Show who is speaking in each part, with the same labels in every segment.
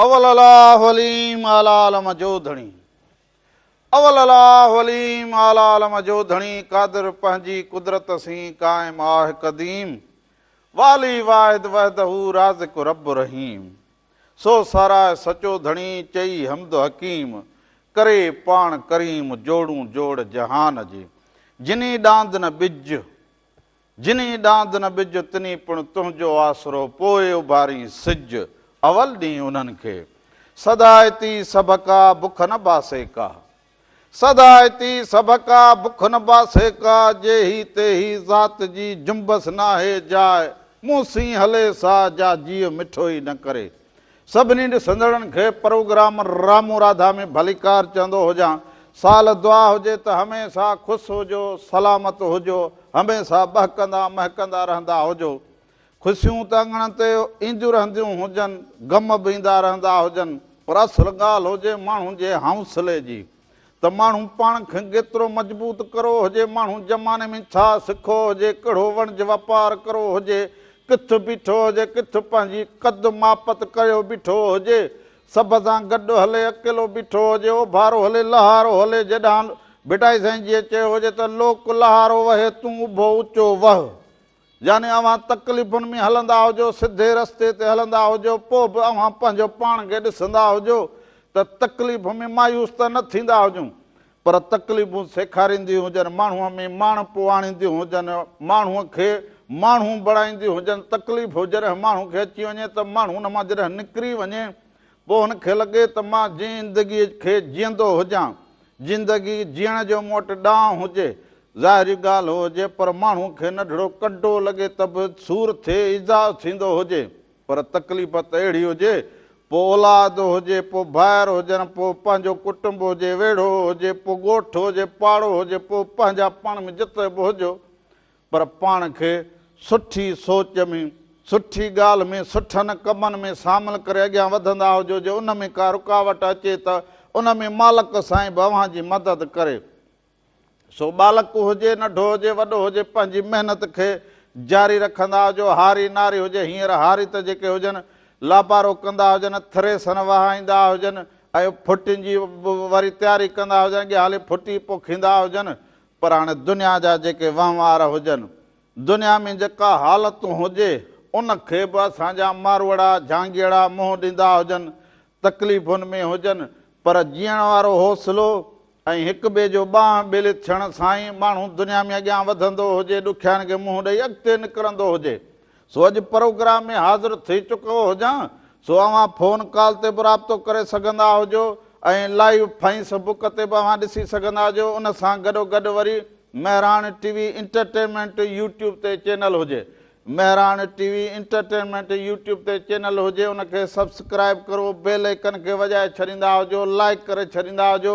Speaker 1: अवल अलाह वलीम आलालम जोधणी अवल अलाह वलीम आलालम जोधणी कादिर पंहिंजी कुदरत सी कायम आहे कदीम वाली वाहिद वहदहू राज़िक रब रहीम सो साराए सचो धणी चई हमद हकीम करे पाण करीम जोड़ूं जोड़ जहान जी जिनी डांद न बिज जिनी डांद न बिज तिनी पिण तुंहिंजो आसरो पोइ उभारी सिज अवल ॾींहुं उन्हनि खे सदायती सबका बुख न बासे का सदायती सबका बुख न बासे का जेही तेही ज़ात जी जुम्बस नाहे जाए मूंसी हले सा जा जीउ मिठो ई न करे सभिनी ॾिसंदड़नि खे प्रोग्राम रामू राधा में भलीकार चवंदो हुजां साल दुआ हुजे त हमेशा ख़ुशि हुजो सलामत हुजो हमेशा बहकंदा महकंदा रहंदा हुजो ख़ुशियूं त अङण ते ईंदियूं रहंदियूं हुजनि ग़म बि ईंदा रहंदा हुजनि पर असुल ॻाल्हि हुजे माण्हुनि जे हौसले जी त माण्हू पाण खे केतिरो मज़बूत करो हुजे माण्हू ज़माने में छा सिखो हुजे कहिड़ो वणिज वापारु करो हुजे किथे बीठो हुजे किथे पंहिंजी कद मापत कयो बीठो हुजे सभ सां गॾु हले अकेलो बीठो हुजे उभारो हले लहारो हले जॾां बिटाई साईं जीअं चयो हुजे त लोक लहारो वहे तूं उभो ऊचो वह यानी अव्हां तकलीफ़ुनि में हलंदा हुजो सिधे रस्ते ते हलंदा हुजो पोइ बि अव्हां पंहिंजो पाण खे ॾिसंदा हुजो त तकलीफ़ में मायूस त न थींदा हुजूं पर तकलीफ़ूं सेखारींदियूं हुजनि माण्हूअ में माणपो आणींदियूं हुजनि माण्हूअ खे माण्हू बणाईंदियूं हुजनि तकलीफ़ जॾहिं माण्हू खे अची वञे त माण्हू हुन मां जॾहिं निकिरी वञे पोइ हुनखे लॻे त मां ज़िंदगीअ खे जीअंदो हुजां ज़िंदगी जीअण जो मूं वटि ॾांहुं हुजे ज़ाहिरी ॻाल्हि हुजे पर माण्हू खे नंढड़ो कॾो लॻे त बि सूरु थिए इज़ाफ़ थींदो हुजे पर तकलीफ़ त अहिड़ी हुजे पोइ औलाद हुजे पोइ भाइर हुजनि पोइ पंहिंजो कुटुंब हुजे वेड़ो हुजे पोइ ॻोठ हुजे पाड़ो हुजे पोइ पंहिंजा पाण में जिते बि हुजो पर पाण खे सुठी सोच में सुठी ॻाल्हि में सुठनि कमनि में शामिलु करे अॻियां वधंदा हुजो जो उन में का रुकावट अचे त उन में मालिक साईं बि अव्हां जी मदद करे सो बालक हुजे नंढो हुजे वॾो हुजे पंहिंजी महिनत खे जारी रखंदा हुजो हारी नारी हुजे हींअर हारी त जेके हुजनि लापारो कंदा हुजनि थ्रेसन वहाईंदा हुजनि ऐं फुटियुनि जी वरी तयारी कंदा हुजनि अॻियां हली फुटी पोखींदा हुजनि पर हाणे दुनिया जा जेके वहिंवार हुजनि दुनिया में जेका हालतूं हुजे उनखे बि असांजा मारवड़ा झांगीड़ा मुंहुं ॾींदा हुजनि तकलीफ़ुनि में हुजनि पर जीअण वारो हौसलो ऐं हिक ॿिए जो ॿांह ॿेले थियण सां ई माण्हू दुनिया में अॻियां वधंदो हुजे ॾुखियाईनि खे मुंहुं ॾेई अॻिते निकिरंदो हुजे सो अॼु प्रोग्राम में हाज़िर थी चुको हुजां सो अव्हां फ़ोन कॉल ते बि राब्तो करे सघंदा हुजो ऐं लाइव फेसबुक ते बि अव्हां ॾिसी सघंदा हुजो उन सां गॾोगॾु वरी महिराण टीवी इंटरटेनमेंट यूट्यूब ते चैनल हुजे महिराण टीवी इंटरटेनमेंट यूट्यूब ते चैनल हुजे उनखे सब्सक्राइब करो बेल आइकन खे वॼाए छॾींदा हुजो लाइक करे छॾींदा हुजो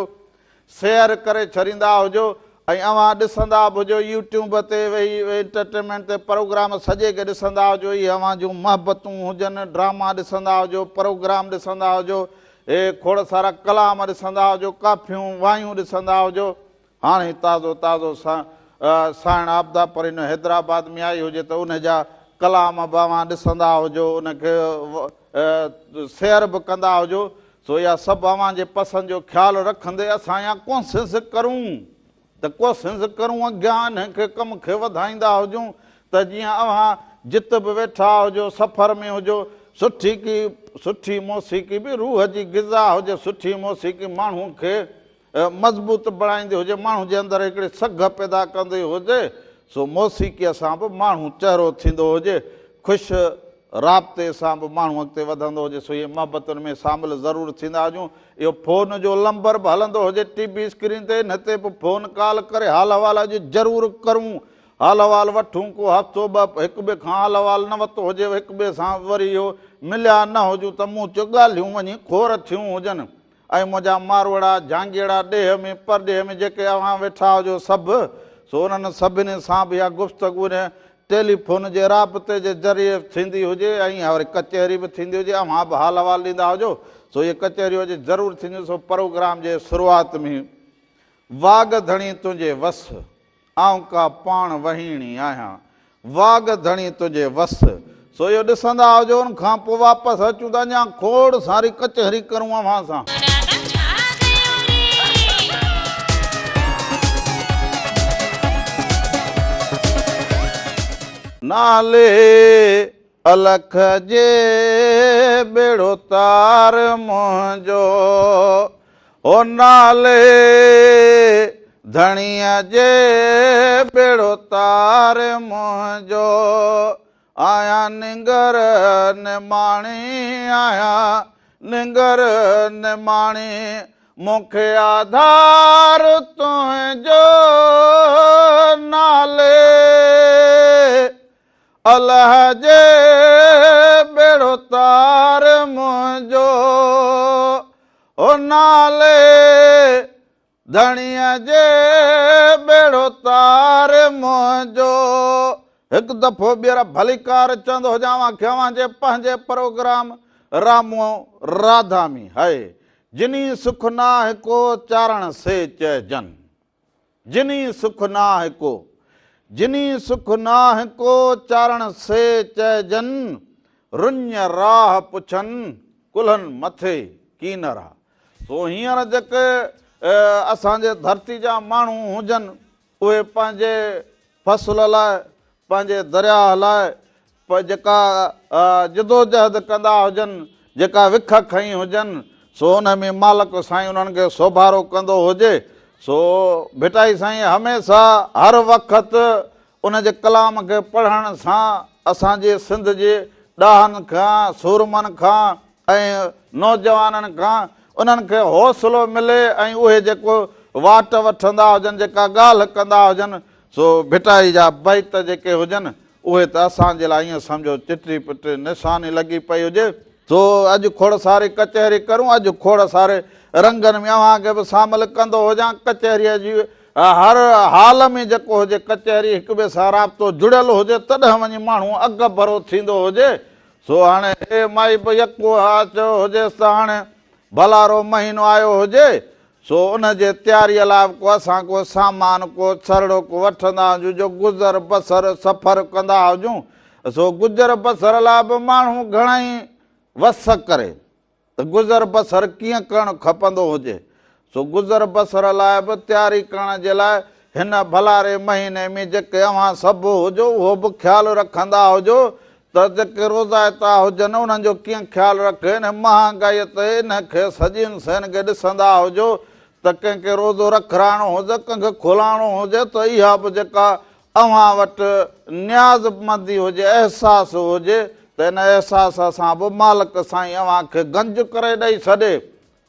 Speaker 1: शेयर करे छॾींदा हुजो ऐं अव्हां ॾिसंदा बि हुजो यूट्यूब ते वेही इंटरटेनमेंट ते प्रोग्राम सॼे खे ॾिसंदा हुजो इहे अव्हां जूं मोहबतूं हुजनि ड्रामा ॾिसंदा हुजो प्रोग्राम ॾिसंदा हुजो हे खोड़ सारा कलाम ॾिसंदा हुजो काफ़ियूं वायूं ॾिसंदा हुजो हाणे ताज़ो ताज़ो साइण आबदा परिन हैदराबाद में आई हुजे त उन जा कलाम बि अव्हां ॾिसंदा हुजो उनखे शेयर बि कंदा हुजो सो इहा सभु अव्हां जे पसंदि जो ख़्यालु रखंदे असां इहा कोशिशि करूं त कोशिशि करूं अॻियां हिनखे कम खे वधाईंदा हुजूं त जीअं अव्हां जित बि वेठा हुजो सफ़र में हुजो सुठी मौसीक़ी बि रूह जी ग़िज़ा हुजे सुठी मौसीक़ी माण्हू खे मज़बूत बणाईंदी हुजे माण्हू जे अंदरि हिकिड़ी सघ पैदा कंदी हुजे सो मौसीक़ीअ सां बि माण्हू चहिरो थींदो हुजे ख़ुशि राब्ते सां बि माण्हू अॻिते वधंदो हुजे सो इहे मोहबतुनि में शामिलु ज़रूरु थींदा हुजूं इहो फ़ोन जो नंबर बि हलंदो हुजे टीवी स्क्रीन ते न ते बि फ़ोन कॉल करे हाल अहिवाल अॼु ज़रूरु करूं हाल अहिवाल वठूं को हफ़्तो ॿ हिक ॿिए खां हाल अहिवाल न वरितो हुजे हिक ॿिए सां वरी इहो मिलिया न हुजूं त मूं चयो ॻाल्हियूं वञी खोर थियूं हुजनि ऐं मुंहिंजा मारवड़ा झांगीड़ा ॾेह में परॾेह में जेके अव्हां वेठा हुजो सभु सो उन्हनि सभिनी सां बि इहा गुफ़्तगू टेलीफोन जे राब्ते जे ज़रिए थींदी हुजे ऐं वरी कचहरी बि थींदी हुजे अव्हां बि हाल अहिवाल ॾींदा हुजो सो इहे कचहरियूं अॼु ज़रूरु थींदियूं सो प्रोग्राम जे शुरूआति में वाग धणी तुंहिंजे वस आऊं का पाण वहीणी आहियां वाग धणी तुंहिंजे वस सो इहो ॾिसंदा हुजो, उन खां पोइ वापसि अचूं था अञा खोड़ सारी कचहरी करूं अव्हां सां। नाले अलख जे बेड़ो तार मुंहिंजो, ओ नाले धणीअ जे बेड़ो तार मुंहिंजो, आया निंगर निमाणी आया निंगर निमाणी, मूंखे आधार तुंहिंजो नाले अल्लाह जे बेड़ो तार मुंहिंजो, ओ नाले धणीअ जे बेड़ो तार मुंहिंजो। हिकु दफ़ो ॿीहर भलीकार चवंदो हुजांव खे अव्हां जे पंहिंजे प्रोग्राम रामो राधा में है, जिनी सुख नाहे को चारण से चइजन, जिनी सुख नाहे को, जिनी सुख नाहे को चारण से चइजन, रुञ राह पुछन कुल्हनि मथे कीनरा। सो हींअर जेके असांजे धरती जा माण्हू हुजनि, उहे पंहिंजे फसल लाइ, पंहिंजे दरिया लाइ जेका जिदोजहद कंदा हुजनि, जेका विख खई हुजनि, सो उन में मालिक साईं उन्हनि खे सोभारो कंदो हुजे। सो भिटाई साईं हमेशह हर वक़्तु उन जे कलाम खे पढ़ण सां असांजे सिंध जे ॾाहनि खां, सूरमनि खां ऐं नौजवाननि खां उन्हनि खे हौसलो मिले, ऐं उहे जेको वाट वठंदा हुजनि, जेका ॻाल्हि कंदा हुजनि, सो भिटाई जा बैत जेके हुजनि उहे त असांजे लाइ ईअं सम्झो चिटी पिटी निशानी लॻी पई हुजे। सो अॼु खोड़ सारी कचहरी करूं, अॼु खोड़ सारे रंगनि में अव्हांखे बि शामिल कंदो हुजां। कचहरीअ जी हर हाल में जेको हुजे कचहरी हिक ॿिए सां राब्तो जुड़ियल हुजे, तॾहिं वञी माण्हू अॻु भरो थींदो हुजे। सो हाणे हे माई बि यको हा चयो हुजेसि त हाणे भलारो महीनो आयो हुजे, सो उन जे तयारीअ लाइ को असां को सामान को छरड़ो को वठंदा हुजूं, जो गुज़र बसर सफ़र कंदा हुजूं। सो गुज़र बसर लाइ बि माण्हू घणेई वस करे त गुज़र बसर कीअं करणु खपंदो हुजे। सो गुज़र बसर लाइ बि तयारी करण जे लाइ हिन भलारे महीने में जेके अव्हां सभु हुजो उहो बि ख़्यालु रखंदा हुजो त जेके रोज़ाइता हुजनि उन्हनि जो कीअं ख़्यालु रखे। हिन महांगाईअ ते हिनखे सॼियुनि शयुनि खे ॾिसंदा हुजो त कंहिंखे रोज़ो रखाइणो हुजे, कंहिंखे खुलाइणो हुजे, त इहा बि जेका अव्हां वटि न्याज़मंदी हुजे, अहसासु हुजे, त हिन अहसास सां बि मालिक साईं अव्हांखे गंज करे ॾेई छॾे।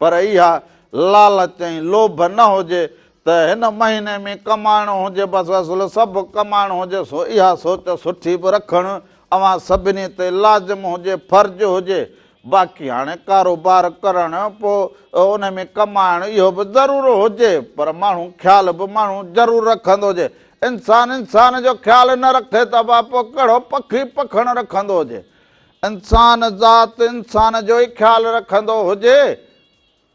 Speaker 1: पर इहा लालच ऐं लोभ न हुजे त हिन महीने में कमाइणो हुजे, बसि असुल सभु कमाइणो हुजे। सो इहा सोच सुठी बि रखणु अव्हां सभिनी ते लाज़िम हुजे, फ़र्ज़ु हुजे। बाक़ी हाणे कारोबार करणु पोइ उन में कमाइणु इहो बि ज़रूरु हुजे, पर माण्हू ख़्यालु बि माण्हू ज़रूरु रखंदो हुजे। इंसान जो ख़्यालु न रखे त पोइ कहिड़ो पखी पखण रखंदो हुजे। इंसान ज़ात इंसान जो ई ख़्यालु रखंदो हुजे,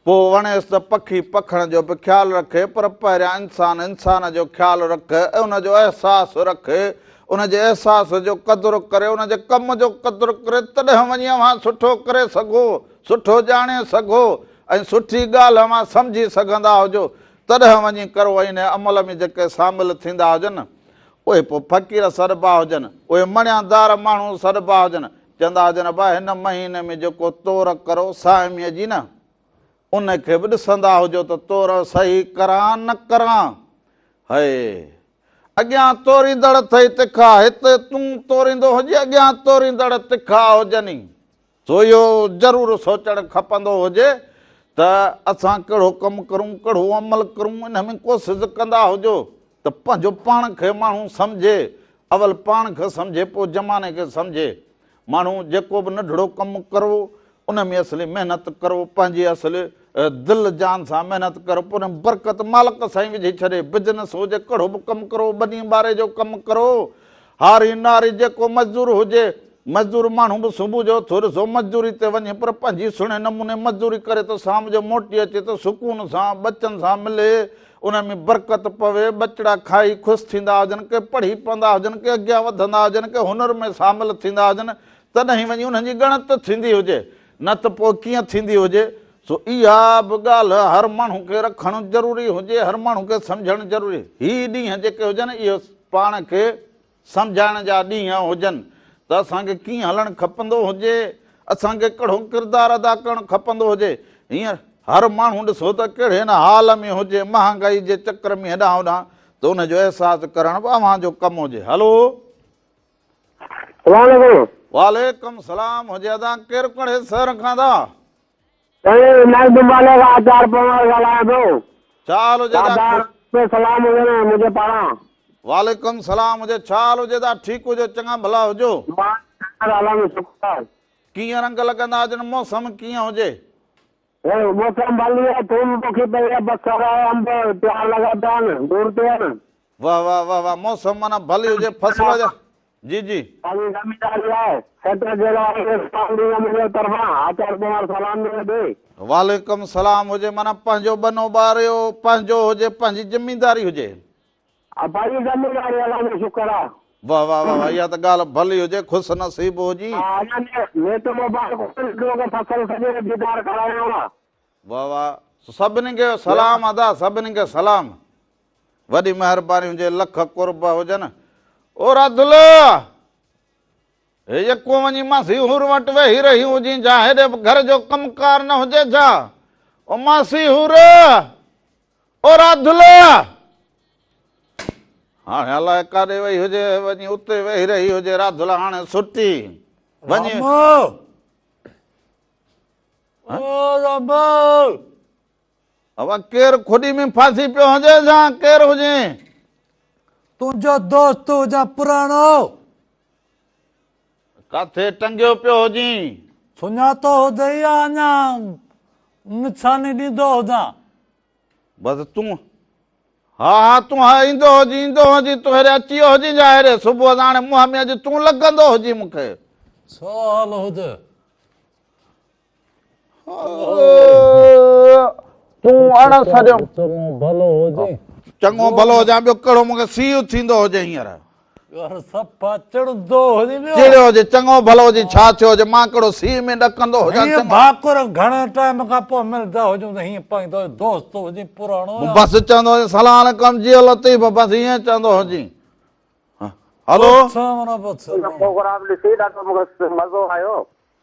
Speaker 1: पोइ वणेसि त पखी पखण जो बि ख़्यालु रखे, पर पहिरियां इंसान जो ख़्यालु रखे, उनजो अहसासु रखे, उनजे अहसास जो क़दुरु करे, उनजे कम जो क़दुरु करे, तॾहिं वञी अव्हां सुठो करे सघो, सुठो ॼाणे सघो ऐं सुठी ॻाल्हि अव्हां सम्झी सघंदा हुजो, तॾहिं वञी करो। इन अमल में जेके शामिलु थींदा हुजनि उहे पोइ फ़क़ीर सॾिबा हुजनि, उहे मणियादार माण्हू सॾिबा हुजनि, चवंदा हुजनि भाई हिन महीने में जेको तोर करो साइमीअ जी न, उनखे बि ॾिसंदा हुजो त तोर सही करां न करां। है अॻियां तोरींदड़ अथई तिखा, हिते तूं तोरींदो हुजे, अॻियां तोरींदड़ तिखा हुजनि। सो इहो ज़रूरु सोचणु खपंदो हुजे त असां कहिड़ो कमु करूं, कहिड़ो अमल करूं, इन में कोशिशि कंदा हुजो त पंहिंजो पाण खे माण्हू सम्झे, अवल पाण खे सम्झे पोइ ज़माने खे सम्झे। माण्हू जेको बि नंढड़ो कमु करो उन में असली महिनत करो, पंहिंजी असली दिलि जान सां महिनत करो, पोइ उन बरकत मालिक साईं विझी छॾे। बिजनेस हुजे, कहिड़ो बि कमु करो, ॿनी ॿारे जो कमु करो, हारी नारी जेको मज़दूर हुजे, मज़दूर माण्हू बि सुबुह जो थोरो सो मज़दूरी ते वञे, पर पंहिंजी सुहिणे नमूने मज़दूरी करे त शाम जो मोटी अचे त सुकून सां बचनि सां मिले, उन में बरकत पवे, बचड़ा खाई ख़ुशि थींदा हुजनि, के पढ़ी पवंदा हुजनि, के अॻियां वधंदा हुजनि, के हुनर में शामिलु थींदा हुजनि, तॾहिं वञी उन्हनि जी ॻणत थींदी हुजे, न त पोइ कीअं थींदी हुजे। सो इहा बि ॻाल्हि हर माण्हू खे रखणु ज़रूरी हुजे, हर माण्हू खे सम्झणु ज़रूरी। हीअ ॾींहं जेके हुजनि इहो पाण खे सम्झाइण जा ॾींहं हुजनि त असांखे कीअं हलणु खपंदो हुजे, असांखे कहिड़ो किरदारु अदा करणु खपंदो हुजे। हींअर हर माण्हू ॾिसो त कहिड़े हिन हाल में हुजे, महांगाई जे चकर में हेॾां होॾां, त उनजो अहसासु करणु बि अव्हांजो कमु हुजे। हलो, वालेकुम सलाम हुजे। अदा केरु कहिड़े शहर खां था? वालेकुम सलाम हुजे। छा हाल हुजे? ठीकु हुजो, चङा भला हुजो। कीअं रंग लॻंदा हुजनि? मौसम कीअं हुजे? वाह वाह वाह वाह, मौसम माना भली हुजे, फसल जा। जी जी, वालेकुम सलाम हुजे। माना पंहिंजो बनो ॿारियो, पंहिंजो हुजे, पंहिंजी ज़मीनदारी हुजे। वाह वाह वाह, इहा त ॻाल्हि भली हुजे, ख़ुशि नसीब हुजी। वाह वाह, सभिनी खे सलाम अदा, सभिनी खे सलाम। वॾी महिरबानी हुजे, लख कुर्ब हुजनि। ओ राधुल, हे को वञी मासी हुर वटि वेही रही हुजी जा, हेॾे घर जो कमकार न हुजे छा? ओ मासी हुर, ओ राधुल, हाणे अलाए काॾे वेही हुजे, वञी उते वेही रही हुजे। राधुल हाणे सुठी वञी। अब केरु खुॾी में फासी पियो हुजे छा? केरु हुजे?
Speaker 2: तुंहिंजो दोस्त हुजां पुराणो।
Speaker 1: काथे टंगियो पियो हुजी?
Speaker 2: सुञातो हुजे या अञा निशानी ॾींदो हुजां?
Speaker 1: बसि तूं, हा हा, तूं ईंदो हुजी, ईंदो हुजी, तूं हेॾे अची वियो हुजी जा, हेॾे सुबुह हाणे मुंहं में अॼु तूं लॻंदो हुजी मूंखे।
Speaker 2: सवाल हुजे
Speaker 1: तूं अण सॼो
Speaker 2: भलो हुजे।
Speaker 1: चङो भलो हुजां, ॿियो कहिड़ो मूंखे सीउ थींदो हुजे हींअर?
Speaker 2: सफ़ा चिड़ंदो हुजे,
Speaker 1: चिड़ियो हुजे, चङो भलो हुजे, छा थियो हुजे? मां कहिड़ो सीउ में ॾकंदो हुजां?
Speaker 2: भाकुर घणे टाइम खां पोइ मिलंदा हुजूं त हीअं पंहिंजो दोस्त हुजे पुराणो।
Speaker 1: बसि चवंदो हुजे सलाम अलैकुम जी लतीफ़, बसि ईअं चवंदो हुजी। हलो,
Speaker 3: प्रोग्राम ॾिसी ॾाढो मूंखे मज़ो आयो।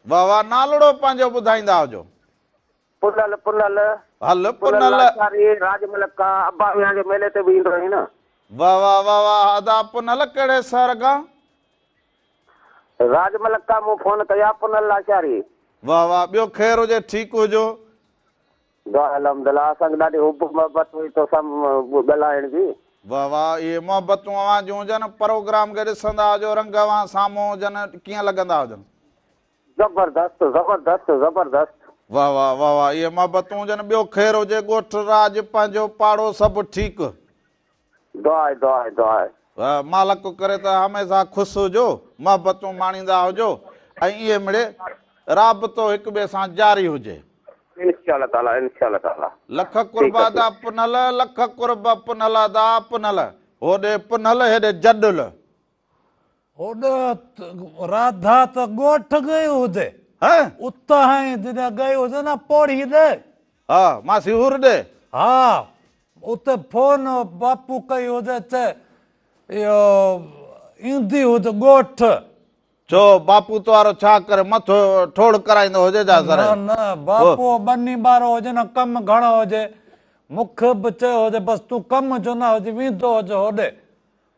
Speaker 1: वाह वाह, नालड़ो पंहिंजो ॿुधाईंदा हुजो।
Speaker 3: पुनल पुनल
Speaker 1: हल पुनल,
Speaker 3: राजमलका अब्बा मियां जे मेले ते बि ईंदो रही न।
Speaker 1: वाह वाह वाह वाह, अदा पुनल कहिड़े शहर खां?
Speaker 3: राजमलका मूं फोन कया, पुनल आचारी।
Speaker 1: वाह वाह, ॿियो ख़ैरु हुजे, ठीकु हुजो?
Speaker 3: अल्हम्दुलिल्लाह, असांखे ॾाढी हुब मोहबत हुई तोसां ॻाल्हाइण जी।
Speaker 1: वाह वाह, इहे मोहबतूं अव्हां जूं हुजनि, प्रोग्राम खे ॾिसंदा हुजो, रंग अव्हां साम्हूं हुजनि, कीअं लॻंदा हुजनि?
Speaker 3: ज़बरदस्त ज़बरदस्त ज़बरदस्त।
Speaker 1: वाह वाह वाह वाह, इहे मोहबतूं हुजनि। ॿियो ख़ैरु हुजे, ॻोठ राज पंहिंजो पाड़ो सभु ठीकु?
Speaker 3: दुआ दुआ दुआ।
Speaker 1: मालक करे त हमेशह ख़ुशि हुजो, मोहबतूं माणींदा हुजो, ऐं इहे मिड़े राबतो हिक ॿिए सां जारी हुजे।
Speaker 3: इंशाअल्लाह ताला, इंशाअल्लाह ताला।
Speaker 1: लख कुर्ब अदा पुनल, लख कुर्ब पुनल अदा पुनल। होॾे पुनल, हेॾे जडुल।
Speaker 2: होॾे राधा त ॻोठ गई हुजे, उतां जॾहिं गई हुजे न पोड़ी ॾे।
Speaker 1: हा, मासी हुर ॾे।
Speaker 2: हा, उते फोन बापू कई हुजे, चए इहो ईंदी हुजे ॻोठ।
Speaker 1: छो बापू तुआरो छा करे, मथो ठोड़ कराईंदो हुजे छा?
Speaker 2: न बापू ॿनी ॿारो हुजे न, कमु घणो हुजे, मूंखे बि चयो हुजे, बसि तूं कमु जो न हुजे, वेंदो हुजे होॾे।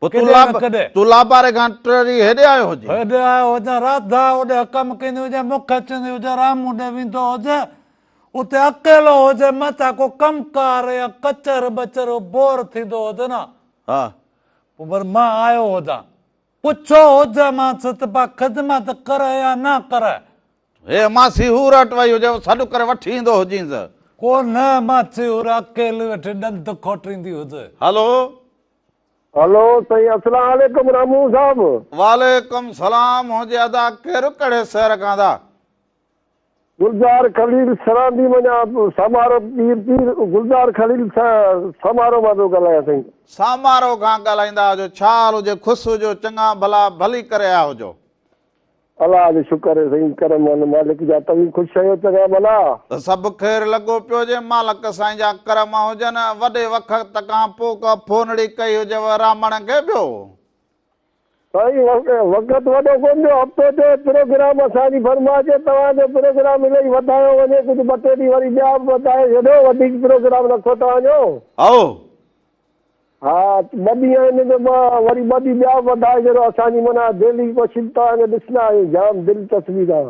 Speaker 1: तूं लाबारे खां टरी हेॾे आयो हुजे?
Speaker 2: हेॾे आयो हुजे, राधा होॾे कमु कंदी हुजे, मूंखे चवंदी हुजे रामू ॾे वेंदो हुजे, उते अकेलो हुजे, मथां को कमकार या कचर बचर बोर थींदो हुजे न।
Speaker 1: हा,
Speaker 2: पोइ वरी मां आयो हुजां, पुछो हुजे मां त ख़िदमत करे या न करे।
Speaker 1: हे मासी हूर वटि वई हुजे, सॾु करे वठी ईंदो हुजींसि।
Speaker 2: को न मासी हूर अकेले वेठे ॾंद खोटींदी हुजे।
Speaker 1: हलो
Speaker 3: हलो साईं, अस्सलाम वालेकुम रामू साहब।
Speaker 1: वालेकुम सलाम हुजे। अदा केरु कहिड़े शहर खां था?
Speaker 3: गुलजार खलील सरांदी मञा समारो पीर पीर गुलजार खलील समारो मां थो ॻाल्हायां साईं।
Speaker 1: समारो खां ॻाल्हाईंदा हुजो। छा हाल हुजे? ख़ुशि हुजो, चङा भला भली करे आया हुजो।
Speaker 3: अलाह जो शुक्र है साईं, करम आहिनि मालिक जा। तव्हीं ख़ुशि आहियो चङा भला?
Speaker 1: त सभु ख़ैर लॻो पियो जे मालिक साईं जा करम हुजनि। वॾे वक़्त खां पोइ का फोनड़ी कई हुजेव रामण खे ॿियो?
Speaker 3: साईं वक़्त वॾो कोन थियो, हफ़्तो थियो प्रोग्राम असांजी फरमाइश आहे, तव्हांजो प्रोग्राम इलाही वधायो वञे, कुझु 2-3 ॾींहं वरी ॿिया बि वधाए छॾियो, वधीक प्रोग्राम रखो तव्हांजो।
Speaker 1: आओ
Speaker 3: हा 2 ॾींहं आहिनि त वरी 2 ॾींहं ॿिया वधाए छॾियो। असांजी माना डेली कोशिशि तव्हांखे ॾिसंदा आहियूं, जाम दिलचस्पी सां।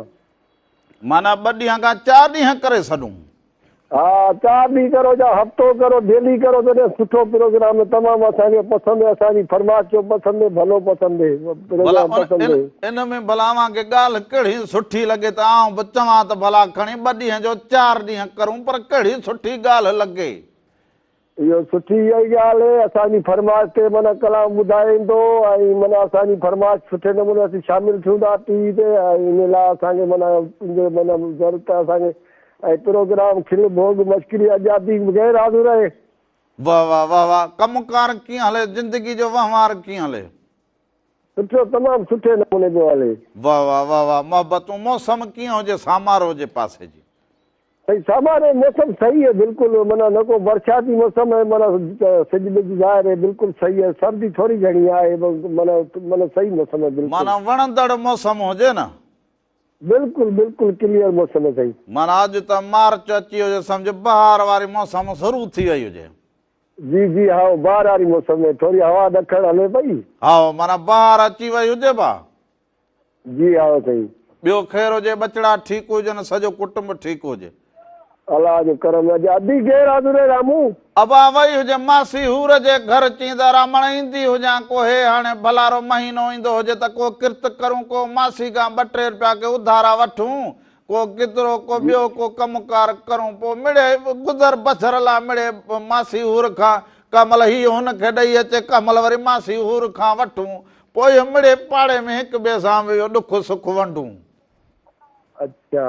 Speaker 1: माना 2 ॾींहं खां 4 ॾींहं करे छॾूं?
Speaker 3: हा 4 ॾींहं करो या हफ़्तो करो, डेली करो, तॾहिं सुठो प्रोग्राम तमामु असांखे पसंदि आहे। असांजी फरमाइश जो पसंदि आहे, भलो पसंदि आहे, प्रोग्राम पसंदि आहे।
Speaker 1: इन में भला अव्हांखे ॻाल्हि कहिड़ी सुठी लॻे त आउं बि चवां त भला खणी 2 ॾींहं जो 4 ॾींहं करूं, पर कहिड़ी सुठी ॻाल्हि लॻे।
Speaker 3: इहो सुठी इहा ई ॻाल्हि आहे। असांजी फरमाइश ते माना कलाम ॿुधाईंदो ऐं माना असांजी फरमाइश सुठे नमूने असीं शामिलु थियूं था टीवी ते, ऐं इन लाइ असांखे माना माना ज़रूरत आहे असांखे। ऐं प्रोग्राम खिल भोग मश्करी आज़ादी गैर हाज़िर आहे।
Speaker 1: वाह वाह वाह वाह। कमकार कीअं हले? ज़िंदगी जो वहिंवार कीअं हले?
Speaker 3: सुठो, तमामु सुठे नमूने पियो हले।
Speaker 1: वाह वाह वाह वाह। मोहबतूं मौसम कीअं हुजे सामारो जे पासे जी?
Speaker 3: सही सामारे मौसम सही है बिल्कुलु, माना न को बरसाती मौसम है, माना सिज बिज ज़ाहिर है, बिल्कुलु सही है। सर्दी थोरी घणी आहे, माना माना सही मौसम है बिल्कुलु।
Speaker 1: माना वणंदड़ मौसम हुजे न?
Speaker 3: बिल्कुलु बिल्कुलु क्लियर मौसम है सही।
Speaker 1: माना अॼु त मार्च अची हुजे, सम्झ बहार वारी मौसम शुरू थी वई हुजे।
Speaker 3: जी जी हा बहार वारी मौसम में थोरी हवा ॾखण हले पई।
Speaker 1: हा माना बहार अची वई हुजे बा?
Speaker 3: जी हा सही।
Speaker 1: ॿियो ख़ैर हुजे, बचड़ा ठीकु हुजनि, सॼो कुटुंब ठीकु हुजे?
Speaker 3: अलाह जो करम आहे। अदी गैर हाज़िर है रामू।
Speaker 1: अबा वई हुजे मासी हूर जे घर चईंदा रामण ईंदी हुजां कोहे, हाणे भलारो महीनो ईंदो हुजे त को किर्त करूं, को मासी खां 2-3 रुपया के उधारा वठूं, को कितिरो को ॿियो को कमकार करूं, पोइ मिड़े गुज़र बसर लाइ मिड़े मासी हूर खां कमल हीअ हुनखे ॾेई अचे, कमल वरी मासी हूर खां वठूं, पोइ इहो मिड़े पाड़े में हिक ॿिए सां इहो ॾुख सुख वंडूं।
Speaker 3: अच्छा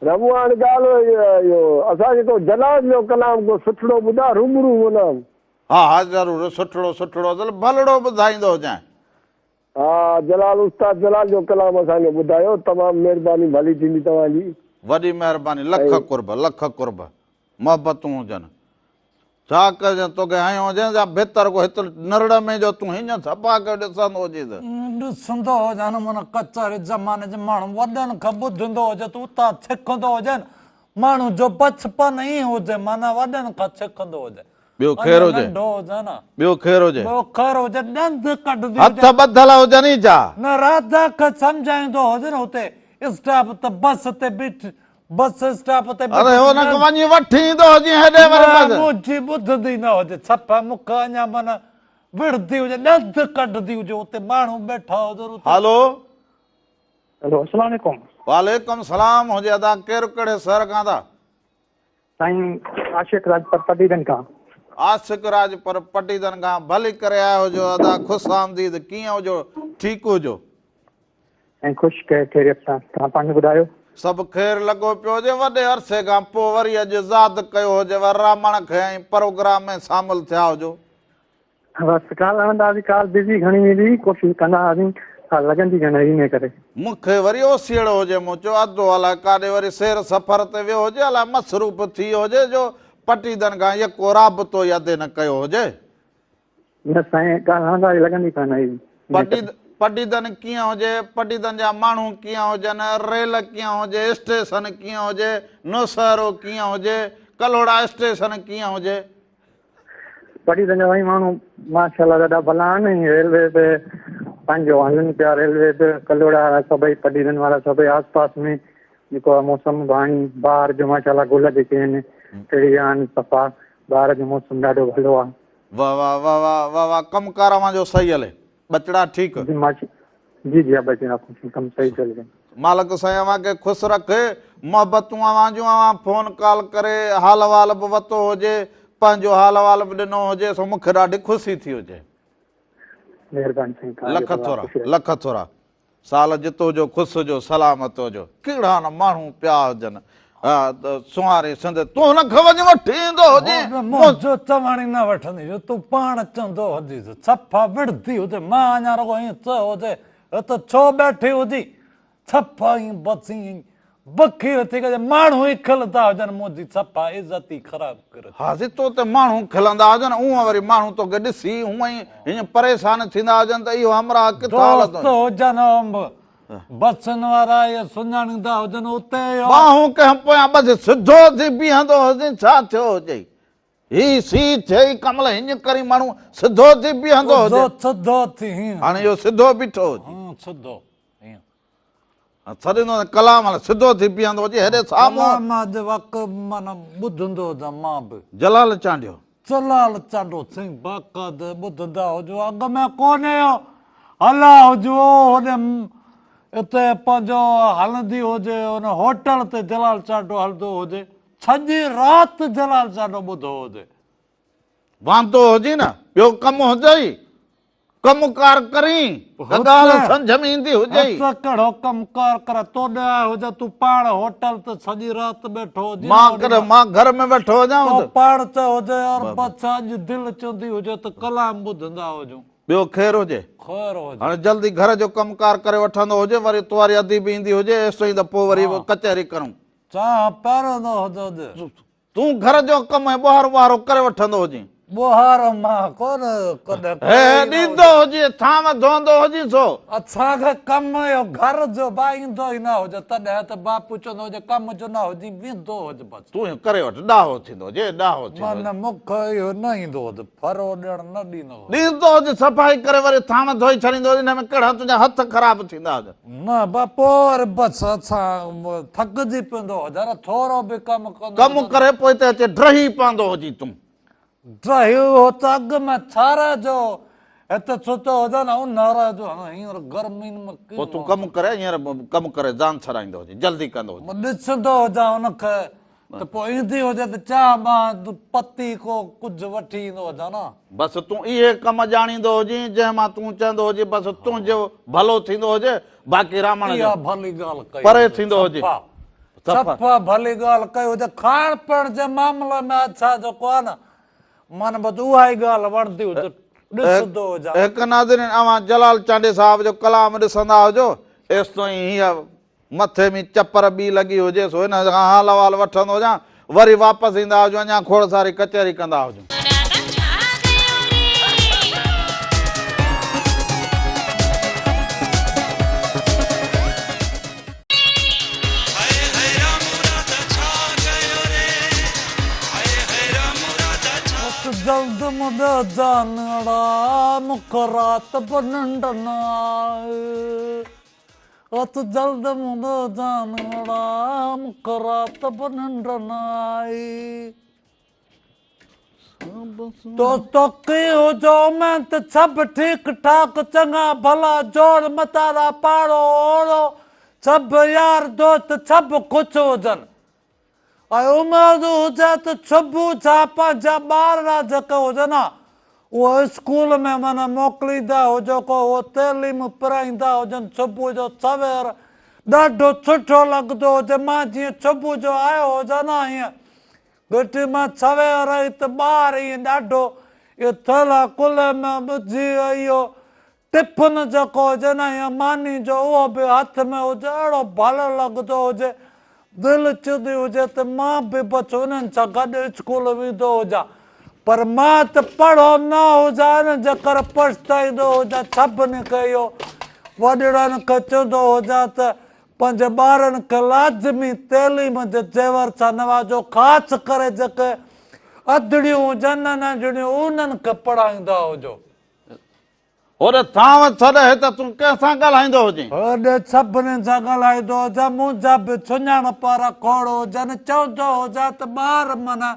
Speaker 3: रामू हाणे ॻाल्हि इहो असांखे को जलाल जो कलाम को सुठड़ो ॿुधा रूबरू माना।
Speaker 1: हा हा ज़रूरु, सुठड़ो सुठड़ो भलड़ो ॿुधाईंदो हुजांइ।
Speaker 3: हा जलाल उस्ताद जलाल जो कलाम असांखे ॿुधायो, तमामु महिरबानी भली थींदी तव्हांजी।
Speaker 1: वॾी महिरबानी, लख कुर्ब लख कुर्ब। मोहबतूं हुजनि। छा कजे तोखे हयो हुजे या बहितर को हिते नरड़ में जो तूं हीअं छपा करे ॾिसंदो हुजे त?
Speaker 2: ॾिसंदो हुजे न, माना कचहरी ज़माने जे माण्हू वॾनि खां ॿुधंदो हुजे त उतां सिखंदो हुजे न। माण्हू जो बचपन ई हुजे, माना वॾनि खां सिखंदो हुजे।
Speaker 1: ॿियो ख़ैर हुजे?
Speaker 2: नंढो हुजे न,
Speaker 1: ॿियो ख़ैर हुजे?
Speaker 2: ॿियो ख़ैर हुजे, ॾंद कढंदी
Speaker 1: हथ ॿधल हुजनि छा?
Speaker 2: न राधा खे सम्झाईंदो हुजे न, हुते स्टॉप ते बस ते बीठ, बस स्टॉप ते
Speaker 1: अरे हुनखे वञी वठी ईंदो हुजे हेॾे वरी
Speaker 2: मुंहिंजी ॿुधंदी न हुजे, छपा मुख अञा माना विढ़दी हुजे, ॾंद कढंदी हुजे, हुते माण्हू वेठा हुजनि।
Speaker 1: हलो
Speaker 4: हेलो अस्सलाम वालेकुम।
Speaker 1: वालेकुम सलाम हुजे। अदा केरु कहिड़े शहर खां था?
Speaker 4: साईं आशिक राजपर पटीदन खां।
Speaker 1: आशिक राजपर पटीदन खां भली करे आया हुजो। अदा ख़ुशि आमदीद, कीअं हुजो? ठीकु हुजो?
Speaker 4: ऐं ख़ुशि ख़ैरियत सां। तव्हां पंहिंजो ॿुधायो?
Speaker 1: सभु ख़ैर लॻो पियो हुजे। वॾे अरसे खां पोइ वरी अॼु ज़ाद कयो हुजे, रामण खे ऐं प्रोग्राम में शामिलु थिया हुजो।
Speaker 4: बसि काल हणंदासीं, काल बिज़ी घणी वेंदी, कोशिशि कंदा हुआसीं, लॻंदी घणी इन करे।
Speaker 1: मूंखे वरी ओसीड़ो हुजे, मूं चयो अधु अलाए काॾे वरी सैर सफ़र ते वियो हुजे, अलाए मसरूफ़ थी वियो हुजे जो पटीदन खां यको राबतो यादे न कयो हुजे।
Speaker 4: न साईं काल हणंदासीं, लॻंदी कान हुई।
Speaker 1: पटीदन कीअं हुजे? पटीदन जा माण्हू कीअं हुजनि? रेल कीअं हुजे? स्टेशन कीअं हुजे? नौशहरो कीअं हुजे? कलोड़ा स्टेशन कीअं हुजे?
Speaker 4: पटीदन जा माण्हू माशाल्लाह ॾाढा भला आहिनि। रेलवे ते पंहिंजो हलनि पिया, रेलवे ते कलोड़ा सभई पटीदन वारा सभई आस पास में जेको आहे मौसम पाणी ॿाहिरि जो माशाल्लाह गुल जेके आहिनि टिड़िया आहिनि सफ़ा, ॿाहिरि जो मौसम ॾाढो भलो आहे।
Speaker 1: वाह वाह वाह वाह वाह वाह। कमकार जो सही हले? बचड़ा ठीकु?
Speaker 4: जी जी बचड़ा कम सही चल रहे।
Speaker 1: मालिक साईं अव्हांखे ख़ुशि रखे। मोहबतूं अव्हां जूं, अव्हां फोन कॉल करे हाल वाल बि वरितो हुजे, पंहिंजो हाल वाल बि ॾिनो हुजे, सो मूंखे ॾाढी ख़ुशी थी हुजे। लख थोरा लख थोरा। साल जितो हुजो, ख़ुशि हुजो, सलामत हुजो। कहिड़ा न माण्हू पिया हुजनि सुहारे संद, तूं हुनखे वञी वठी ईंदो हुजे।
Speaker 2: मुंहिंजो चवण न वठंदी, तूं पाण चवंदो हुजे, सफ़ा विढ़दी हुजे, मां अञा रुॻो ईअं चयो हुजे त छो बैठी हुजी, छपा ई बसी बखी थी करे माण्हू ई खिलंदा हुजनि मुंहिंजी छपा इज़त ई ख़राब करे
Speaker 1: हाज़ी तो ते माण्हू खिलंदा हुजनि उहा वरी माण्हू तोखे ॾिसी हूअं ई हीअं परेशान थींदा हुजनि त इहो हमरा किथां
Speaker 2: दोस्त
Speaker 1: हलंदो
Speaker 2: हुजनि बसनि वारा इहे सुञाणींदा हुजनि उते
Speaker 1: बाहूं कंहिं पोयां बसि सिधो थी बीहंदो हुजे छा थियो हुजे ही सी थिए कमल हीअं करे माण्हू सिधो थी बीहंदो हुजे
Speaker 2: सिधो थी हीअं
Speaker 1: हाणे इहो सिधो बीठो हुजे
Speaker 2: सिधो हीअं
Speaker 1: छॾींदो कलाम सिधो थी बीहंदो हुजे हेॾे साम्हूं
Speaker 2: मां जे वक़्तु माना ॿुधंदो हुजां मां बि
Speaker 1: जलाल चांडियो
Speaker 2: चलाल चांडो साईं बाक़ाइदे ॿुधंदा हुजो अॻ में कोन्हे हला हुजो होॾे हिते पंहिंजो हलंदी हुजे हुन होटल ते जलाल चांडो हलंदो हुजे सॼी राति जलाल चांडो ॿुधो हुजे
Speaker 1: वांदो हुजे न ॿियो कमु हुजे कमु कार करी ॻाल्हि सम्झ में ईंदी हुजे
Speaker 2: कहिड़ो कमु कार कर तोॾे हुजे तूं पाण होटल ते सॼी राति वेठो हुजे
Speaker 1: मां घर में वेठो हुजां
Speaker 2: पाण ते हुजे और बस अॼु दिलि चवंदी हुजे त कलाम ॿुधंदा हुजूं
Speaker 1: ॿियो ख़ैर हुजे
Speaker 2: ख़ैर हुजे
Speaker 1: हाणे जल्दी घर जो कमकार करे वठंदो हुजे वरी तुआरी अधी बि ईंदी हुजे एसो ई त पोइ वरी कचहरी करूं
Speaker 2: चाह पहिरियों न हुजे
Speaker 1: तूं घर जो कमु ऐं ॿुहारो ॿुहारो करे वठंदो हुजे
Speaker 2: ॿुहारो मां कोन कॾहिं
Speaker 1: ॾींदो हुजे थाम धोंदो हुजे सो
Speaker 2: असांखे कमु जो घर जो ईंदो ई न हुजे तॾहिं त बापू चवंदो हुजे कम जो न हुजे वेंदो हुजे बसि
Speaker 1: तूं करे वठ ॾाहो थींदो हुजे ॾाहो
Speaker 2: मन मूंखे इहो न ईंदो हुजे फरो ॾियणु न ॾींदो
Speaker 1: ॾींदो हुजे सफ़ाई करे वरी थाम धोई छॾींदो हुजे हिन में कहिड़ा तुंहिंजा हथ ख़राब थींदा हुजनि
Speaker 2: न बापू वरी बसि असां थकिजी पवंदो हुजे न थोरो बि कमु
Speaker 1: कमु करे पोइ हिते अचे ड्रही पवंदो हुजे तूं
Speaker 2: हो त अॻ में छारे जो हिते सुठो हुजे न ऊन्हारे जो हींअर गर्मियुनि में
Speaker 1: पोइ तूं कमु करे हींअर कमु करे जान छॾाईंदो हुजे जल्दी कंदो हुजे
Speaker 2: ॾिसंदो हुजां हुनखे त पोइ ईंदी हुजे त चाह मां पती को कुझु वठी ईंदो हुजां न
Speaker 1: बसि तूं इहे कम ॼाणींदो हुजे जंहिं मां तूं चवंदो हुजे बसि तुंहिंजो भलो थींदो हुजे बाक़ी रामण
Speaker 2: इहा भली ॻाल्हि कई
Speaker 1: परे थींदो हुजे
Speaker 2: सफ़ा भली ॻाल्हि कई हुजे खाइण पीअण जे मामले में अच्छा जेको आहे न मन बसि उहा ई ॻाल्हि वणंदी हुजे ॾिसंदो हुजां
Speaker 1: हिकु नाज़रीन अवां जलाल चांडे साहिब जो कलाम ॾिसंदा हुजो एसि ताईं हीअ मथे में चपर ॿी लॻी हुजे सो हिन खां हाल अहिवाल वठंदो हुजां वरी वापसि ईंदा हुजो अञा खोड़ सारी कचहरी कंदा हुजूं
Speaker 2: जल्द मुझे जानड़ा मुखरात बनंडना अत जल्द मुझे जानड़ा मुखरात बनंडना दोस्तों की हो जो मैं तो सब ठीक ठाक चंगा भला जोड़ मतारा पाड़ो ओड़ो सब यार दोस्त सब कुछ हो जन उमिरि हुजे त सुबुह जा पंहिंजा ॿार जेके हुजनि उहो स्कूल में माना मोकिलींदा हुजो को उहो तइलीम पढ़ाईंदा हुजनि सुबुह जो सवेर ॾाढो सुठो लॻंदो हुजे मां जीअं सुबुह जो आयो हुजां न हीअं घटि मां सवेर ई त ॿार ईअं ॾाढो इहो थेला कुल्हे में विझी इहो टिफिन जेको हुजे न हीअं मानी जो उहो बि हथ में हुजे अहिड़ो भलो लॻंदो हुजे दिलि चवंदी हुजे त मां बि बसि उन्हनि सां गॾु स्कूल वेंदो हुजां पर मां त पढ़ो न हुजां न जेकर पछताईंदो हुजां सभिनी खे इहो वॾड़नि खे चवंदो हुजां त पंहिंजे ॿारनि खे लाज़मी तइलीम जे ज़ेवर सां नवाजो ख़ासि करे जेके अधड़ियूं हुजनि नंढड़ियूं उन्हनि खे पढ़ाईंदा हुजो
Speaker 1: होॾे थांव छॾ त तूं कंहिंसां ॻाल्हाईंदो हुजे
Speaker 2: होॾे सभिनी सां ॻाल्हाईंदो हुजां मुंहिंजा बि सुञाणप वारा खोड़ हुजनि चवंदो हुजां त ॿार माना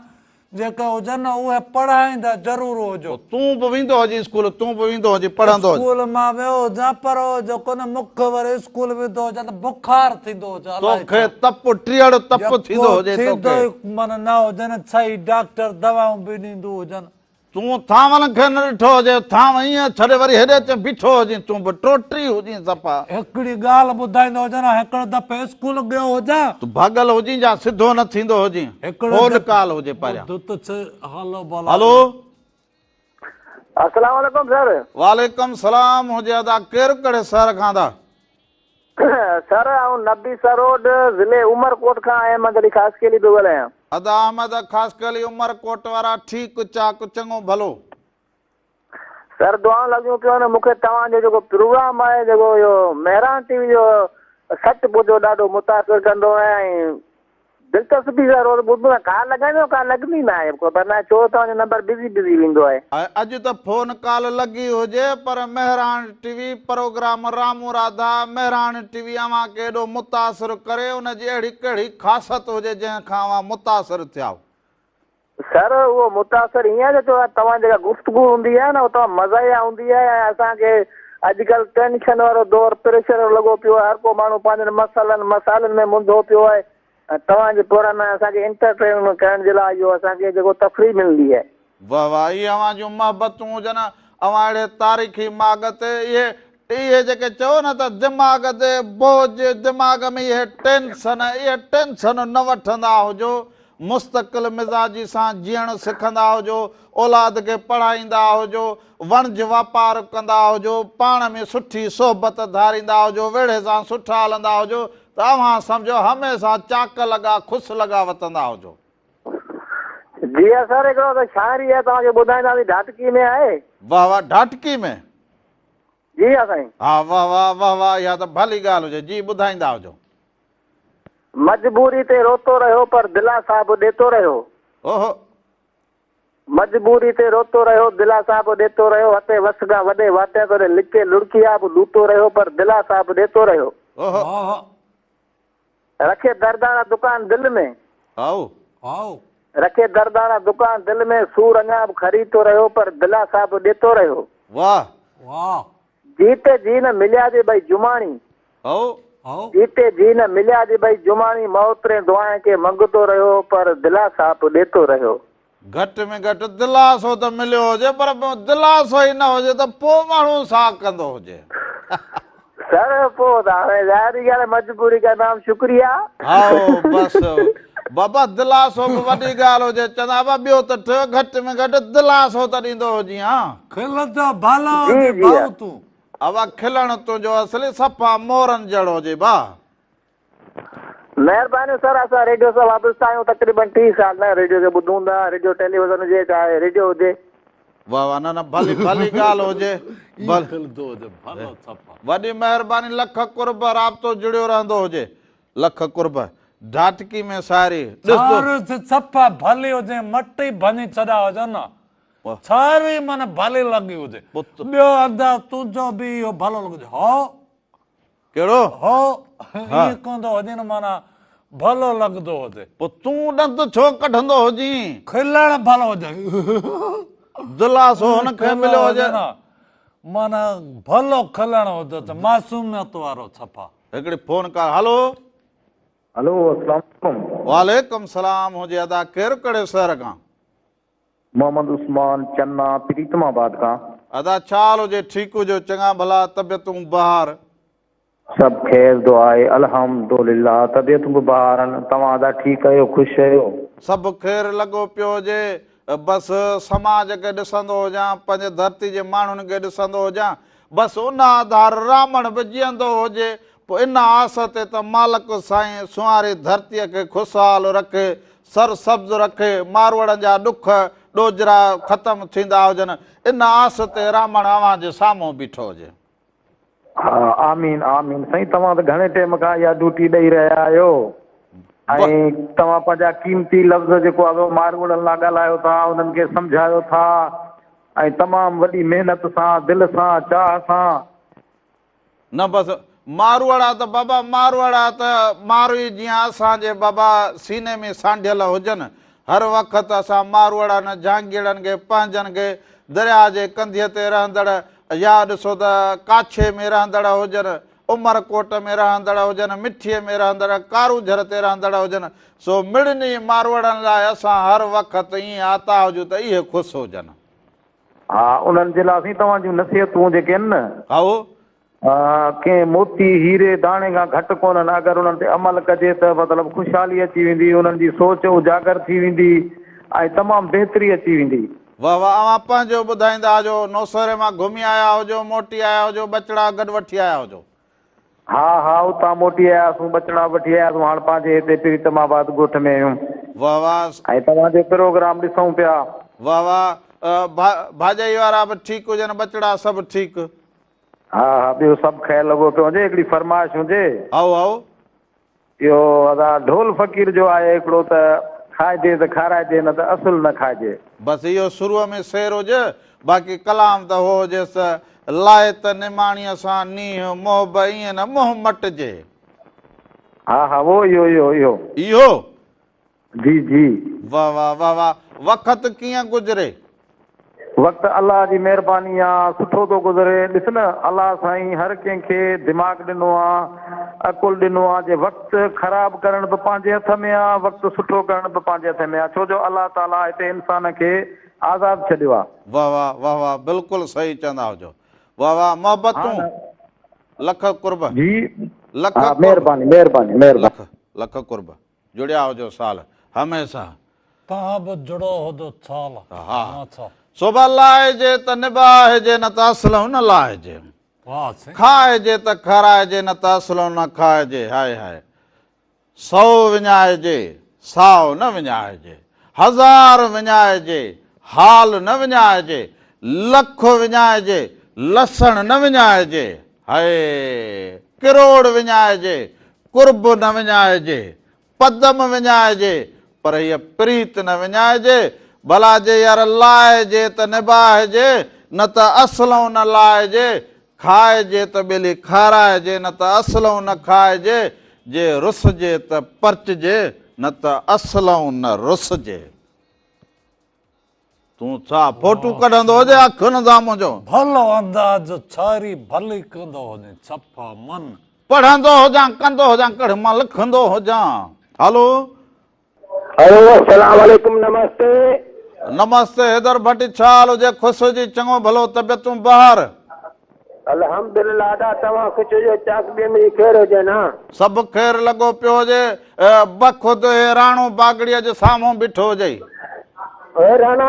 Speaker 2: जेके हुजनि उहे पढ़ाईंदा ज़रूरु हुजो
Speaker 1: तूं बि वेंदो हुजे स्कूल तूं बि वेंदो हुजे पढ़ंदो
Speaker 2: स्कूल मां वियो हुजां पर जेको न मूंखे वरी स्कूल वेंदो हुजां त बुखार थींदो हुजे
Speaker 1: तोखे तप टीअड़ तप थींदो हुजे
Speaker 2: माना न हुजनि सही डॉक्टर दवाऊं बि ॾींदो हुजनि
Speaker 1: तूं थांवनि खे न ॾिठो हुजे थांव ईअं छॾे वरी हेॾे अचे बीठो हुजे तूं बि टोटी हुजे सफ़ा
Speaker 2: हिकिड़ी ॻाल्हि ॿुधाईंदो हुजे न हिकिड़े दफ़े स्कूल गयो हुजां
Speaker 1: तूं भॻल हुजे या सिधो न थींदो हुजे होल काल हुजे
Speaker 2: हलो
Speaker 1: हलो
Speaker 3: अस्सलाम वालेकुम सर
Speaker 1: वालेकुम सलाम हुजे अदा केरु कहिड़े शहर खां था
Speaker 5: सर आऊं नबी सरोड ज़िले उमरकोट खां अहमद अली ख़ास केली पियो ॻाल्हायां।
Speaker 1: अदा अहमद ख़ास कली उमरकोट वारा ठीकु चाक चङो भलो।
Speaker 5: सर दुआऊं लॻियूं पियूं आहिनि मूंखे तव्हांजो जेको प्रोग्राम आहे जेको इहो मेहरान टीवी जो सच ॿुधो ॾाढो मुतासिर कंदो आहे ऐं दिलचस्पी सां रोज़ ॿुधंदो आहियां। का लॻाईंदो का लॻंदी न आहे पर न छो तव्हांजो नंबर बिज़ी वेंदो आहे।
Speaker 1: अॼु त फोन कॉल लॻी हुजे पर Mehran TV programme Ramu Radha Mehran TV अव्हां खे एॾो मुतासिर करे उनजी अहिड़ी कहिड़ी ख़ासियत हुजे जंहिंखां अव्हां मुतासिर थिया।
Speaker 5: सर उहो मुतासिर हीअं जो तव्हां जेका गुफ़्तगू हूंदी आहे न उहो तव्हां मज़ा हूंदी आहे ऐं असांखे अॼुकल्ह टेंशन वारो दौर प्रेशर लॻो पियो आहे। हर को माण्हू पंहिंजनि मसालनि में मुंझो पियो आहे ऐं तव्हांजे प्रोग्राम में असांखे एंटरटेनमेंट करण जे लाइ इहो असांखे जेको तफ़री मिलंदी आहे।
Speaker 1: वाह वाह इहे अव्हां जूं मोहबतूं हुजनि। अव्हां अहिड़े तारीख़ी माग ते इहे जेके चओ न त दिमाग़ ते बोझ दिमाग़ में इहे टेंशन न वठंदा हुजो। मुस्तक़िल मिज़ाजी सां जीअण सिखंदा हुजो। औलाद खे पढ़ाईंदा हुजो। वणज वापार कंदा हुजो। पाण में सुठी सोहबत धारींदा हुजो। वेड़े सां सुठा हलंदा हुजो त अव्हां सम्झो हमेशह चाक लॻा ख़ुशि लॻा वतंदा हुजो।
Speaker 5: जी सर हिकिड़ो त शाइरी आहे तव्हांखे ॿुधाईंदासीं ढाटकी में आहे।
Speaker 1: वाह वाह ढाटकी में
Speaker 5: जी हा साईं।
Speaker 1: हा वाह वाह वाह वाह इहा त भली ॻाल्हि हुजे। जी ॿुधाईंदा हुजो।
Speaker 5: मजबूरी ते रोतो रहियो पर दिला साहिब ॾेतो रहियो।
Speaker 1: ओहो
Speaker 5: मजबूरी ते रोतो रहियो दिला साहिब ॾेतो रहियो। हथे वसगा वॾे वाटे करे लिके लुड़किया बि लूतो रहियो पर दिला साहिब ॾेतो रहियो।
Speaker 1: ओहो
Speaker 5: रखे दरदाना दुकान दिल में रखे दरदाना दुकान दिल में सूर अञा बि ख़रीदो रहियो पर दिला साहिब ॾेतो रहियो।
Speaker 1: वाह
Speaker 5: जीते जी न मिलिया जे भई जुमाणी जीते जी न मिलिया जे भई जुमाणी मौतरे दुआएं खे मंगतो रहियो पर दिला साहिब ॾेतो रहियो।
Speaker 1: घटि में घटि दिलासो त मिलियो हुजे पर दिलासो ई न हुजे त पोइ माण्हू छा कंदो हुजे।
Speaker 5: सर पोइ त हाणे ज़ाहिरी ॻाल्हि मजबूरी का नाम शुक्रिया।
Speaker 1: हा बसि बाबा दिलासो बि वॾी ॻाल्हि हुजे चवंदा बा ॿियो त थियो घटि में घटि दिलासो त ॾींदो हुजी। हा
Speaker 2: खिलंदो भलो हुजे भाऊ तूं।
Speaker 1: अवा खिलण तुंहिंजो असली सफ़ा मोरनि जहिड़ो हुजे भाउ।
Speaker 5: महिरबानी सर असां रेडियो सां वापसि आहियूं तक़रीबन 30 साल न रेडियो खे ॿुधूं था। रेडियो टेलीविज़न हुजे चाहे रेडियो हुजे।
Speaker 1: वाह वाह न भली ॻाल्हि हुजे। वॾी महिरबानी लख कुर्ब राब्तो जुड़ियो रहंदो हुजे। लख कुर्ब ढाटकी में सारी
Speaker 2: सफ़ा भली हुजे मटी भञी छॾा हुजनि सारी मन भली लॻी हुजे। ॿियो अदा तुंहिंजो बि इहो भलो लॻिजे। हो
Speaker 1: कहिड़ो
Speaker 2: हो ईअं कंदो हुजे न माना भलो लॻंदो हुजे।
Speaker 1: पोइ तूं ॾंद छो कढंदो हुजी।
Speaker 2: खिलण भलो हुजे
Speaker 1: दिलासो हुनखे मिलियो हुजे
Speaker 2: न माना भलो खिलण हुजे त मासूमियत वारो सफ़ा।
Speaker 1: हिकिड़ी फोन कॉल। हलो
Speaker 4: हेलो अस्सलाम वालेकुम।
Speaker 1: वालेकुम सलाम हुजे। अदा केरु कहिड़े शहर खां।
Speaker 4: मोहम्मद उस्मान चन्ना प्रीतमाबाद खां।
Speaker 1: अदा छा हाल हुजे। ठीकु हुजो चङा भला तबियतूं बहार
Speaker 4: सभु ख़ैर दुआ आहे अल्हम्दुलिल्लाह तबियतूं बि बहार आहिनि। तव्हां अदा ठीकु आहियो ख़ुशि आहियो।
Speaker 1: सभु ख़ैरु लॻो पियो हुजे। बसि समाज खे ॾिसंदो हुजां पंहिंजे धरती जे माण्हुनि खे ॾिसंदो हुजां बसि उन आधार रावण बि जीअंदो हुजे। पोइ इन आस ते त मालिक साईं सुहारी धरतीअ खे ख़ुशहाल रखे सरसब्ज़ रखे मारवड़नि जा ॾुख ॾोजरा ख़तमु थींदा हुजनि। इन आस ते रावण अव्हां जे साम्हूं बीठो हुजे।
Speaker 4: हा आमीन आमीन साईं। तव्हां त घणे टाइम खां इहा ड्यूटी ॾेई रहिया आहियो ऐं तव्हां पंहिंजा क़ीमती लफ़्ज़ जेको आहे मारवड़नि लाइ ॻाल्हायो था उन्हनि खे सम्झायो था ऐं तमामु वॾी महिनत सां दिलि सां चाह सां।
Speaker 1: न बसि मारवाड़ा त बाबा मारवाड़ा त मारवी जीअं असांजे बाबा सीने में सांढियल हुजनि। हर वक़्तु असां मारवाड़नि जहांगीरनि खे पंहिंजनि खे दरिया जे कंधीअ ते रहंदड़ या ॾिसो त काछे में रहंदड़ हुजनि उमरकोट में रहंदड़ हुजनि मिठीअ में रहंदड़ कारूझर ते रहंदड़ हुजनि। सो मिड़नी मारवाड़नि लाइ असां हर वक़्तु ईअं आता हुजूं त इहे ख़ुशि हुजनि।
Speaker 4: हा उन्हनि जे लाइ तव्हां जूं नसीहतूं जेके आहिनि न
Speaker 1: हा
Speaker 4: कंहिं मोती हीरे दाणे खां घटि कोन्हनि। अगरि उन्हनि ते अमल कजे त मतिलबु ख़ुशहाली अची वेंदी उन्हनि जी सोच उजागर थी वेंदी ऐं तमामु बहितरी अची वेंदी।
Speaker 1: वाह वाह अव्हां पंहिंजो ॿुधाईंदा हुजो। नौसरे मां घुमी आया हुजो मोटी आया हुजो बचड़ा गॾु वठी आया हुजो।
Speaker 5: हाँ हाँ उतां मोटी आयासीं बचड़ा वठी आयासीं हाणे पंहिंजे हिते प्रीतमाबाद ॻोठ में आहियूं
Speaker 1: वाह वाह
Speaker 5: ऐं तव्हांजो प्रोग्राम ॾिसूं पिया
Speaker 1: वाह वाह भाॼाई वारा बि ठीकु हुजनि बचड़ा सभु ठीकु
Speaker 5: हा हा ॿियो सभु ख़ैरु लॻो पियो हुजे हिकिड़ी फरमाइश हुजे
Speaker 1: आओ आओ
Speaker 5: इहो अदा ढोल फ़क़ीर जो आहे हिकिड़ो त खाइजे त खाराइजे न त असुलु न खाइजे
Speaker 1: बसि इहो शुरूअ में शेर हुजे बाक़ी कलाम त हो हुजेसि लाए त निमाणीअ सां नीह मोह ईअं न मोह मटिजे
Speaker 5: हा हा उहो इहो
Speaker 1: इहो
Speaker 5: जी जी
Speaker 1: वाह वाह वाह वाह वक़्तु कीअं गुज़रे
Speaker 5: वक़्तु अलाह जी महिरबानी आहे सुठो थो गुज़रे ॾिस न अलाह साईं हर कंहिंखे दिमाग़ ॾिनो आहे अकुलु ॾिनो आहे जे वक़्तु ख़राबु करणु बि पंहिंजे हथ में आहे वक़्तु सुठो करणु बि पंहिंजे हथ में आहे छो जो अलाह ताला हिते इंसान खे आज़ादु छॾियो आहे
Speaker 1: वाह वाह वाह वाह बिल्कुलु सही चवंदा हुजो वाह वाह मोहबतूं लख कुर्ब
Speaker 5: जी
Speaker 1: लख
Speaker 5: हा
Speaker 1: कुर्ब,
Speaker 5: महिरबानी महिरबानी महिरबानी
Speaker 1: लख लख कुर्ब जुड़िया हुजो साल हमेशा
Speaker 2: तव्हां बि जुड़ो हुजो साल
Speaker 1: हा
Speaker 2: अच्छा
Speaker 1: सुबह लाइजे त निभाइजे न त असलऊं न लाइजे
Speaker 2: वाह साईं
Speaker 1: खाइजे त खाराइजे न त असलऊं न खाइजे हाय हाय 100 विञाइजे साओ न विञाइजे 1000 विञाइजे हाल न विञाइजे लख विञाइजे लसण न विञाइजे हाय किरोड़ विञाइजे कुर्ब न विञाइजे पदम विञाइजे पर हीअ प्रीत न विञाइजे भला जे यार लाइजे त निभाइजे न त असलऊं न लाइजे खाइजे त ॿेली खाराइजे न त असलऊं न खाइजे जे रुसजे त परचजे न त असलऊं न रुसजे तूं छा फोटू कढंदो हुजे अख न था मुंहिंजो
Speaker 2: भलो अंदाज छारी भली कंदो हुजे सफ़ा मन
Speaker 1: पढ़ंदो हुजां कंदो हुजां कड़ मां लिखंदो हुजां हलो
Speaker 3: हेलो अस्सलाम वालेकुम नमस्ते
Speaker 1: नमस्ते हैदर भट्टी छा हाल हुजे ख़ुशि हुजी चङो भलो तबियतूं बहार
Speaker 3: अल्हम्दुलिल्लाह दा तव्हां ख़ुशि हुजो चाकबीअ में ख़ैर हुजे न
Speaker 1: सभु ख़ैर लॻो पियो हुजे बख़ुदि राणो बागड़ीअ जे साम्हूं बीठो हुजे
Speaker 3: ओए राणा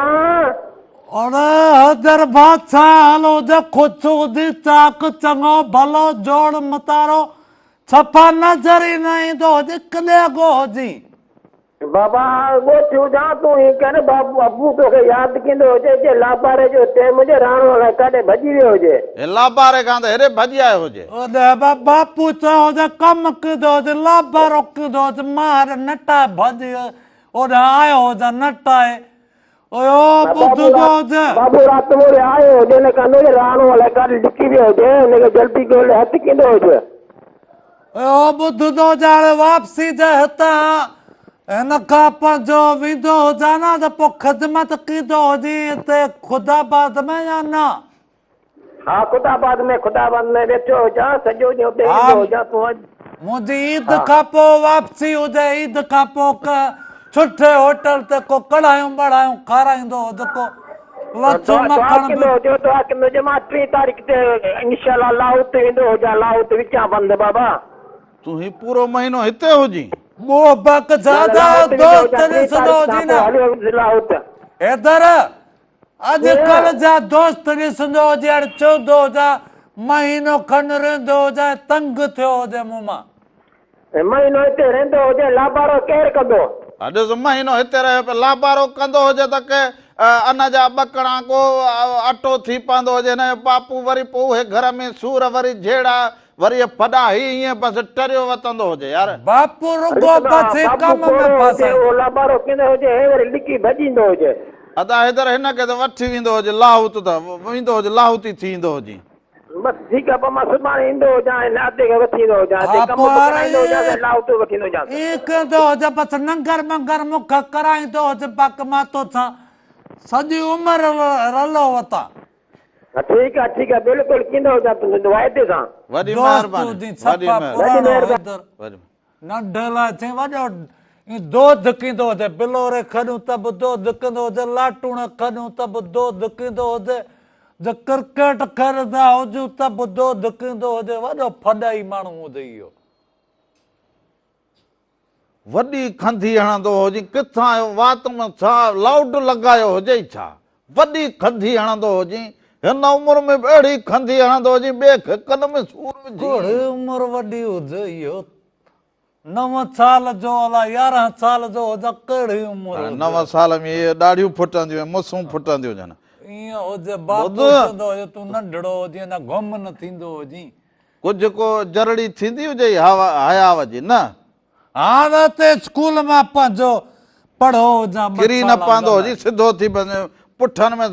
Speaker 2: अरे हज़र बादशाह हलो जे ख़ुशि हुजी चाक चङो भलो जोड़ मतारो सफ़ा नज़र ई न ईंदो हुजे कलेगो हुजी
Speaker 3: बाबा ॻोठियूं जा तूं ही कर बाबू अबू तोखे यादि कंदो हुजे जे लापारे जो टाइम हुजे राणो अलाए काॾे भॼी वियो हुजे
Speaker 1: लाबारे खां त हेॾे भॼी आयो हुजे
Speaker 2: ओॾे बापू चयो हुजे कमु कंदो हुजे लाबारो कंदो हुजे मार नटा भॼी ओॾे आयो हुजे नटाए ओयो ॿुधंदो हुजे
Speaker 3: बाबू राति मोड़े आयो हुजे न कानो राणो अलाए काॾे ॾिकी वियो हुजे हुनखे जल्दी ॻोल्हे हथु कंदो हुजे
Speaker 2: ओयो ॿुधंदो हुजे हाणे वापसी जे हितां हिन खां पंहिंजो वेंदो हुजां न त पोइ ख़िदमत कंदो हुजे हिते ख़ुदाबाद में या न
Speaker 3: हा ख़ुदाबाद में वेठो हुजां सॼो ॾींहुं हुते ईंदो हुजां तूं
Speaker 2: मुंहिंजी ईद खां पोइ वापसी हुजे ईद खां पोइ सुठे होटल ते को कढ़ायूं बढ़ायूं खाराईंदो हुजे को लच्छो मखण
Speaker 3: बि मां 3 तारीख़ ते इंशाअल्लाह लाहौर ते वेंदो हुजां लाहौर ते विचां बंदि बाबा
Speaker 1: तूं ही पूरो महीनो हिते हुजी
Speaker 2: मोहबत ज्यादा दोस्त ॾिसंदो हुजी न इधर अॼुकल्ह जा दोस्त ॾिसंदो हुजे हाणे चवंदो हुजां महीनो खनि रहंदो हुजां तंग थियो हुजे मूं मां
Speaker 3: महीनो हिते रहंदो हुजे लाबारो केरु कंदो
Speaker 1: ॾिस महीनो हिते रहे पियो लाबारो कंदो हुजे त के अन जा ॿकणा को अटो थी पवंदो हुजे न पापू वरी पोइ उहे घर में सूर वरी झेड़ा वरी फॾा हीअं बसि टरियो वतंदो हुजे यार
Speaker 2: बापू रुगो बसि कम में फसे
Speaker 3: लाबारो कंदो हुजे हे वरी लिकी भॼींदो हुजे
Speaker 1: अदा इधर हिनखे त वठी वेंदो हुजे लाहौत त वेंदो हुजे लाहौती थी ईंदो हुजे
Speaker 3: बसि ठीकु आहे पोइ मां सुभाणे ईंदो हुजां नाते खे वठी ईंदो हुजां लाहौत वठी ईंदो हुजां
Speaker 2: कंदो हुजे बसि नंगर मंगर मुख कराईंदो हुजे बाक़ी मां तोसां सॼी उमिरि रलो वतां
Speaker 3: ठीकु आहे बिल्कुलु कंदो हुजां तूं वाइदे सां
Speaker 1: वॾी महिरबानी
Speaker 2: नंढे लाइ चई वॾो दूध कंदो हुजे बिलोरे खणूं त बि दूध कंदो हुजे लाटूण खणूं त बि दूध कंदो हुजे जे क्रिकेट खेॾंदा हुजूं त बि दूध कंदो हुजे वॾो फॾाई माण्हू हुजे इहो
Speaker 1: वॾी खंधी हणंदो हुजे किथां आयो वात में छा लाउड लॻायो हुजे छा वॾी खंधी हणंदो हुजे हिन उमिरि में बि अहिड़ी खंदी हणंदो हुजे ॿिए कन में सूर विझी
Speaker 2: घोड़ी उमिरि वॾी हुजे इहो 9 साल जो अलाए 11 साल जो हुजे कहिड़ी उमिरि
Speaker 1: 9 साल में इहे ॾाढियूं फुटंदियूं मुसूं फुटंदियूं हुजनि
Speaker 2: ईअं हुजे बाप चवंदो हुजे तूं नंढड़ो हुजे न गुम न थींदो हुजे
Speaker 1: कुझु को जरड़ी थींदी हुजे हयाव जी न
Speaker 2: हाणे ते स्कूल मां पंहिंजो पढ़ो हुजां
Speaker 1: किरी न पवंदो हुजे सिधो थी वञे पुठनि में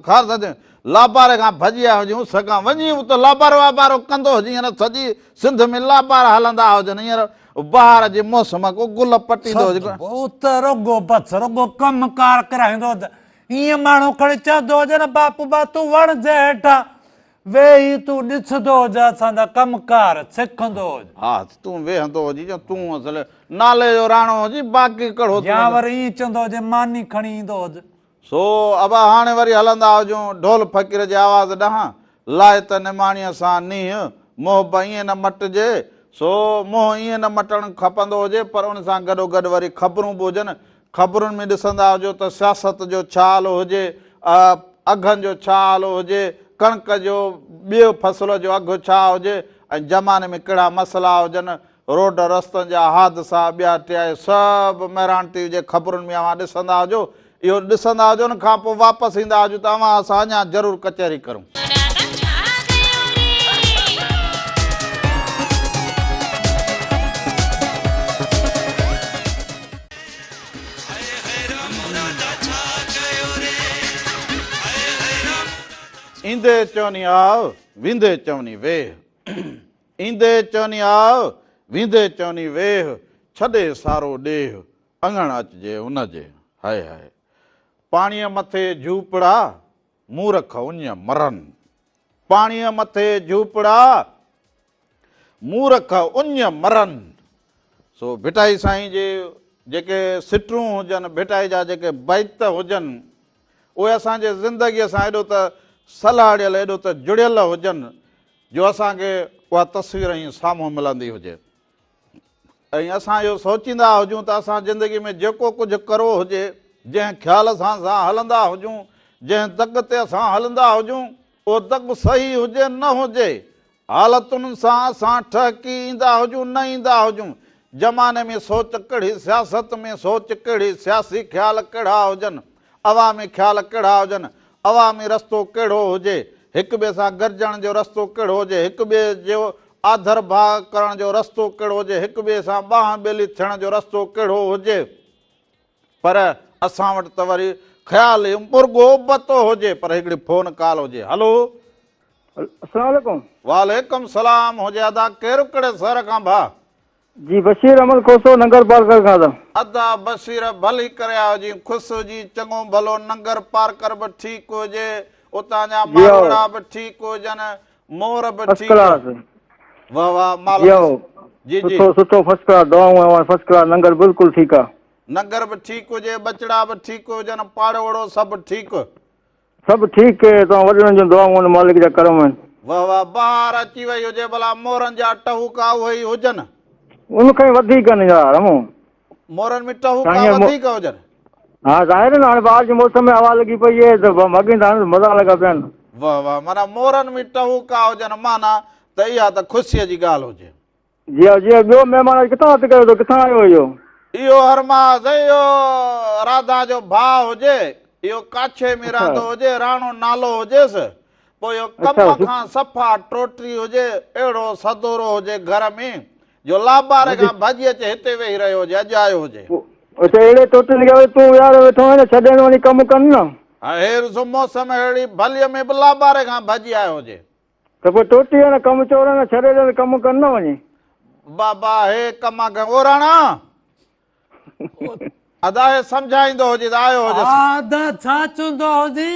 Speaker 1: खार लाबारे खां भॼी आया हुजूं सघां वञी त लाबारो वाबारो कंदो हुजे हींअर सॼी सिंध में लाबार हलंदा हुजनि हींअर बहार जे मौसम को गुल पटींदो हुजे
Speaker 2: त रुगो बस रुगो कमकार कराईंदो हुजे ईअं माण्हू खणी चवंदो हुजे न बापू बा तूं वण जे हेठां वेही तूं ॾिसंदो हुजे असांजा कमकार सिखंदो हुजे
Speaker 1: हा तूं वेहंदो हुजी तूं असल नाले जो राणो हुजी बाक़ी कहिड़ो
Speaker 2: या वरी ईअं चवंदो हुजे मानी खणी ईंदो हुजे
Speaker 1: सो अब हाणे वरी हलंदा हुजूं ढोल फ़क़ीर जे आवाज़ ॾांहुं लाए त निमाणीअ सां नींहुं मोह ईअं न मटिजे सो मोह ईअं न मटणु खपंदो हुजे पर उन सां गॾोगॾु वरी ख़बरूं बि हुजनि ख़बरुनि में ॾिसंदा हुजो त सियासत जो छा हाल हुजे अघनि जो छा हाल हुजे कणिक जो ॿियो फसल जो अघु छा हुजे ऐं ज़माने में कहिड़ा मसइला हुजनि रोड रस्तनि जा हादसा ॿिया टिया सभु महिरानटी जे ख़बरुनि में अव्हां ॾिसंदा हुजो इहो ॾिसंदा हुजो न खां पोइ वापसि ईंदा हुजो त अव्हां असां अञा ज़रूरु कचहरी करूं ईंदे चवनी आव विंदे चवनी वेह ईंदे चवनी आव विंदे चवनी वेह छॾे सारो ॾेह अङण अचिजे उनजे हाय हाय पाणीअ मथे झूपड़ा मूरख उञ मरनि पाणीअ मथे झूपड़ा मूरख उञ मरनि सो भिटाई साईं जे जेके सिटरूं हुजनि भिटाई जा जेके बैत हुजनि उहे असांजे ज़िंदगीअ सां एॾो त सलाहियल एॾो त जुड़ियल हुजनि जो असांखे उहा तस्वीर ई साम्हूं मिलंदी हुजे ऐं असां इहो सोचींदा हुजूं त असां ज़िंदगी में जेको कुझु करो हुजे जंहिं ख़्याल सां असां हलंदा हुजूं जंहिं दग ते असां हलंदा हुजूं उहो दग सही हुजे न हुजे हालतुनि सां असां ठहकी ईंदा हुजूं न ईंदा हुजूं ज़माने में सोच कहिड़ी सियासत में सोच कहिड़ी सियासी ख़्याल कहिड़ा हुजनि अवामी ख़्याल कहिड़ा हुजनि अवामी रस्तो कहिड़ो हुजे हिक ॿिए सां गॾिजण जो रस्तो कहिड़ो हुजे हिक ॿिए जो आदर भाव करण जो रस्तो कहिड़ो हुजे हिक ॿिए सां बांह ॿेली थियण जो रस्तो कहिड़ो हुजे पर असां वटि त वरी ख़्याल मुर्गो बतो हुजे पर हिकिड़ी फोन कॉल हुजे हलो
Speaker 3: अस्सलाम वालेकुम
Speaker 1: वालेकुम सलाम हुजे अदा केरु कहिड़े शहर खां भाउ
Speaker 3: जी बशीर अहमद खोसो नंगर पार्कर खां था
Speaker 1: अदा बशीर भली करे आयो जी ख़ुशि हुजी चङो भलो नंगर पार्कर बि ठीकु हुजे उतां जा मारवाड़ा बि ठीकु हुजनि मोर बि ठीकु वाह वाह मालिक जी जी
Speaker 3: सुठो फर्स्ट क्लास दवाऊं फर्स्ट क्लास नंगर बिल्कुलु ठीकु आहे
Speaker 1: नंगर बि ठीकु हुजे बचड़ा बि ठीकु हुजनि पाड़ोड़ो सभु ठीकु
Speaker 3: आहे तव्हां वॾनि जूं दवाऊं मालिक जा करम आहिनि
Speaker 1: वाह वाह ॿाहिरि अची वई हुजे भला मोरनि जा टहूका उहे ई हुजनि
Speaker 3: उनखां वधीक न यार
Speaker 1: मोरनि में टहूका वधीक हुजनि
Speaker 3: हा ज़ाहिर न हाणे ॿाहिरि जे मौसम में हवा लॻी पई आहे त मॻींदा मज़ा लॻा पिया आहिनि
Speaker 1: वाह वाह माना मोरनि में टहूका हुजनि माना त इहा त ख़ुशीअ जी ॻाल्हि हुजे
Speaker 3: जी ॿियो महिमान किथां हथु कयो अथव किथां आयो इहो
Speaker 1: इहो हरमास इहो राधा जो भाउ हुजे इहो काछे में रहंदो हुजे राणो नालो हुजेसि पोइ इहो कम खां सफ़ा टोटरी हुजे अहिड़ो सदोरो हुजे घर में जो लाबारे खां भॼी अचे हिते वेही रहियो हुजे अॼु आयो हुजे
Speaker 3: अहिड़े टोटरी तूं यार वेठो आहीं न छॾण वञी कमु कनि न
Speaker 1: हा हेर मौसम अहिड़ी भलीअ में बि लाबारे खां भॼी आयो हुजे
Speaker 3: त पोइ टोटी आहे न कमु चोर न छॾे कमु कनि न वञी
Speaker 1: बाबा हे कम ओ राणा अदा सम्झाईंदो हुजे त आयो हुजे
Speaker 2: छा चवंदो हुजे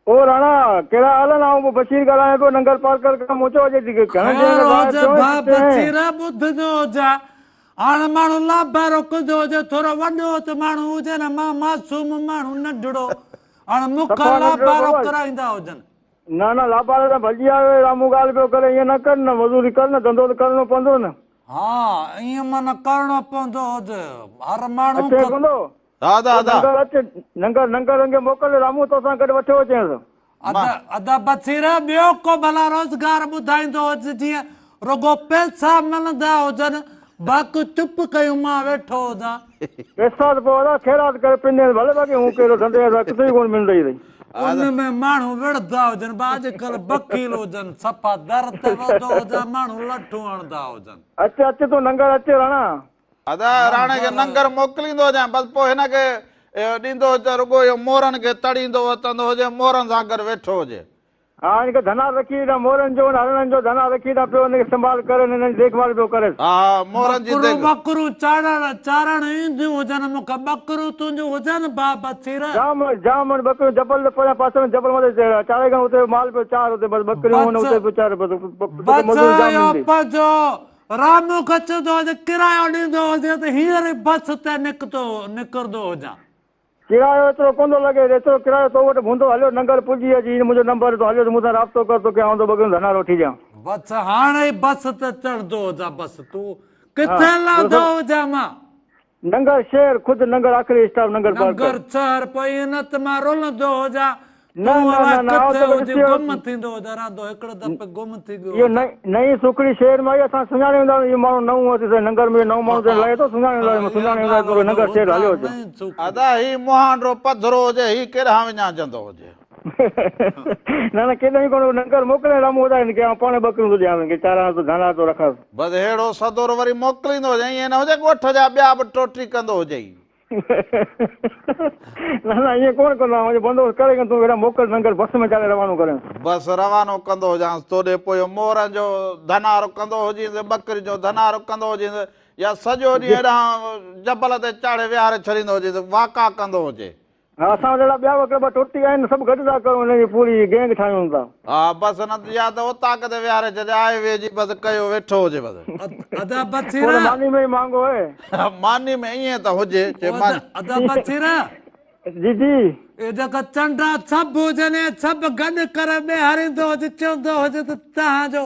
Speaker 3: ओ राणा कहिड़ा हाल आहिनि आउं बशीर ॻाल्हायां पियो नंगर पार्कर खां मोचो हुजे
Speaker 2: ॿुधंदो हुजे हाणे माण्हू लाभारो कंदो हुजे थोरो वॾो त माण्हू हुजे न मां मासूम माण्हू नंढड़ो हाणे मूंखां लाभारो कराईंदा हुजनि
Speaker 3: न लाभारो त भॼी आयो रामू ॻाल्हि पियो करे ईअं न कर न मज़ूरी कर न धंधो त करणो पवंदो न
Speaker 2: हा ईअं माना करणो पवंदो हुजे हर माण्हू
Speaker 3: नंगर मोकिल रामू तोसां गॾु वठो अचेसि
Speaker 2: अदा बसीर ॿियो को भला रोज़गार ॿुधाईंदो हुजे जीअं रुगो पैसा मिलंदा हुजनि बाक़ी चुप कयूं मां वेठो हुजां
Speaker 3: पैसा त पोइ अदा ख़ैरात करे पिने भले बाक़ी हूं कहिड़ो धंधे किथे कोन मिल रही अथई
Speaker 2: उनमें माण्हू विढ़ंदा हुजनि अॼुकल्ह वकील हुजनि सफ़ा दर ते वेंदो हुजे माण्हू लठूं हणंदा हुजनि
Speaker 3: अचे तूं नंगर अचे राणा
Speaker 1: अदा राणे खे नंगर मोकिलींदो हुजां बसि पोइ हिनखे ॾींदो हुजे रुगो इहो मोरनि खे तड़ींदो वतंदो हुजे मोरनि सां गॾु वेठो हुजे
Speaker 3: हा हिनखे धना रखी ॾा मोरनि जो हरणनि जो धना रखी ॾा पियो हिनखे संभाल करे हिननि जी देखभाल पियो करे
Speaker 1: हा मोरनि जी
Speaker 2: बकरूं चारण ईंदियूं हुजनि मूंखे बकरूं तुंहिंजूं हुजनि बसीर
Speaker 3: जाम जाम बकरियूं जबल परियां पासे में जबल मथे चारे खां उते माल पियो चार उते बसि बकरियूं उते वीचारे
Speaker 2: पंहिंजो रामू खचंदो हुजे किरायो ॾींदो हुजे त हींअर ई बस ते निकिरंदो हुजां
Speaker 3: किरायो एतिरो कोन थो लॻे एतिरो किरायो तो वटि हूंदो हलियो नंगर पुॼी अची मूंखे नंबर तो हलियो मूंसां राब्तो कर तोखे आउं बकरियूं धना वठी ॾियां
Speaker 2: बस हाणे बस ते चढ़ंदो हुजां बस तूं किथे लहंदो हुजां मां
Speaker 3: नंगर शहर ख़ुदि नंगर आख़िरी स्टॉप नंगर
Speaker 2: नंगर शहर पोइ इन त मां रुलंदो हुजां गुम थींदो हुजां रहंदो हिकिड़ो दफ़े गुम थी
Speaker 3: इहो नई सुखड़ी शहर में आई असां सुञाणे वेंदा इहो माण्हू नओं अची नंगर में नओं माण्हू लॻे थो सुञाणे वेंदा नंगर शहर हलियो हुजे
Speaker 1: अदा ही मुहांडो पधरो हुजे ही केॾां विञाइजंदो हुजे
Speaker 3: न केॾां कोन नंगर मोकिले रामू ॿुधाए की पाण बकरियूं थो ॾियां चारा तो धना थो रखां
Speaker 1: बसि अहिड़ो सदोर वरी मोकिलींदो हुजे ईअं न हुजे ॻोठ जा ॿिया बि टोटी कंदो हुजे
Speaker 3: न ईअं कोन कंदो आहियां बंदोबस्तु करे तूं अहिड़ा मोकिल नंगर बस में चाले रवानो करे
Speaker 1: बसि रवानो कंदो हुजांसि तोॾे पोइ मोरनि जो धनार कंदो हुजेसि बकरी जो धनार कंदो हुजेसि या सॼो ॾींहुं हेॾां जबल ते चाढ़े विहारे छॾींदो हुजेसि वाका कंदो हुजे
Speaker 3: हा असां वटि अहिड़ा ॿिया वकल ॿ टोटी आहिनि सभु गॾु था कयूं हुनजी पूरी गैंग ठाहियूं था
Speaker 1: हा बसि न या त उतां किथे विहारे छॾे आए वेझी बसि कयो वेठो हुजे बसि
Speaker 3: मानी में ई महांगो आहे
Speaker 1: मानी में ईअं त हुजे
Speaker 3: जी जी
Speaker 2: ए जेका चंडा सभु हुजनि सभु गॾु करे ॿिहारींदो हुजे चवंदो हुजे त तव्हांजो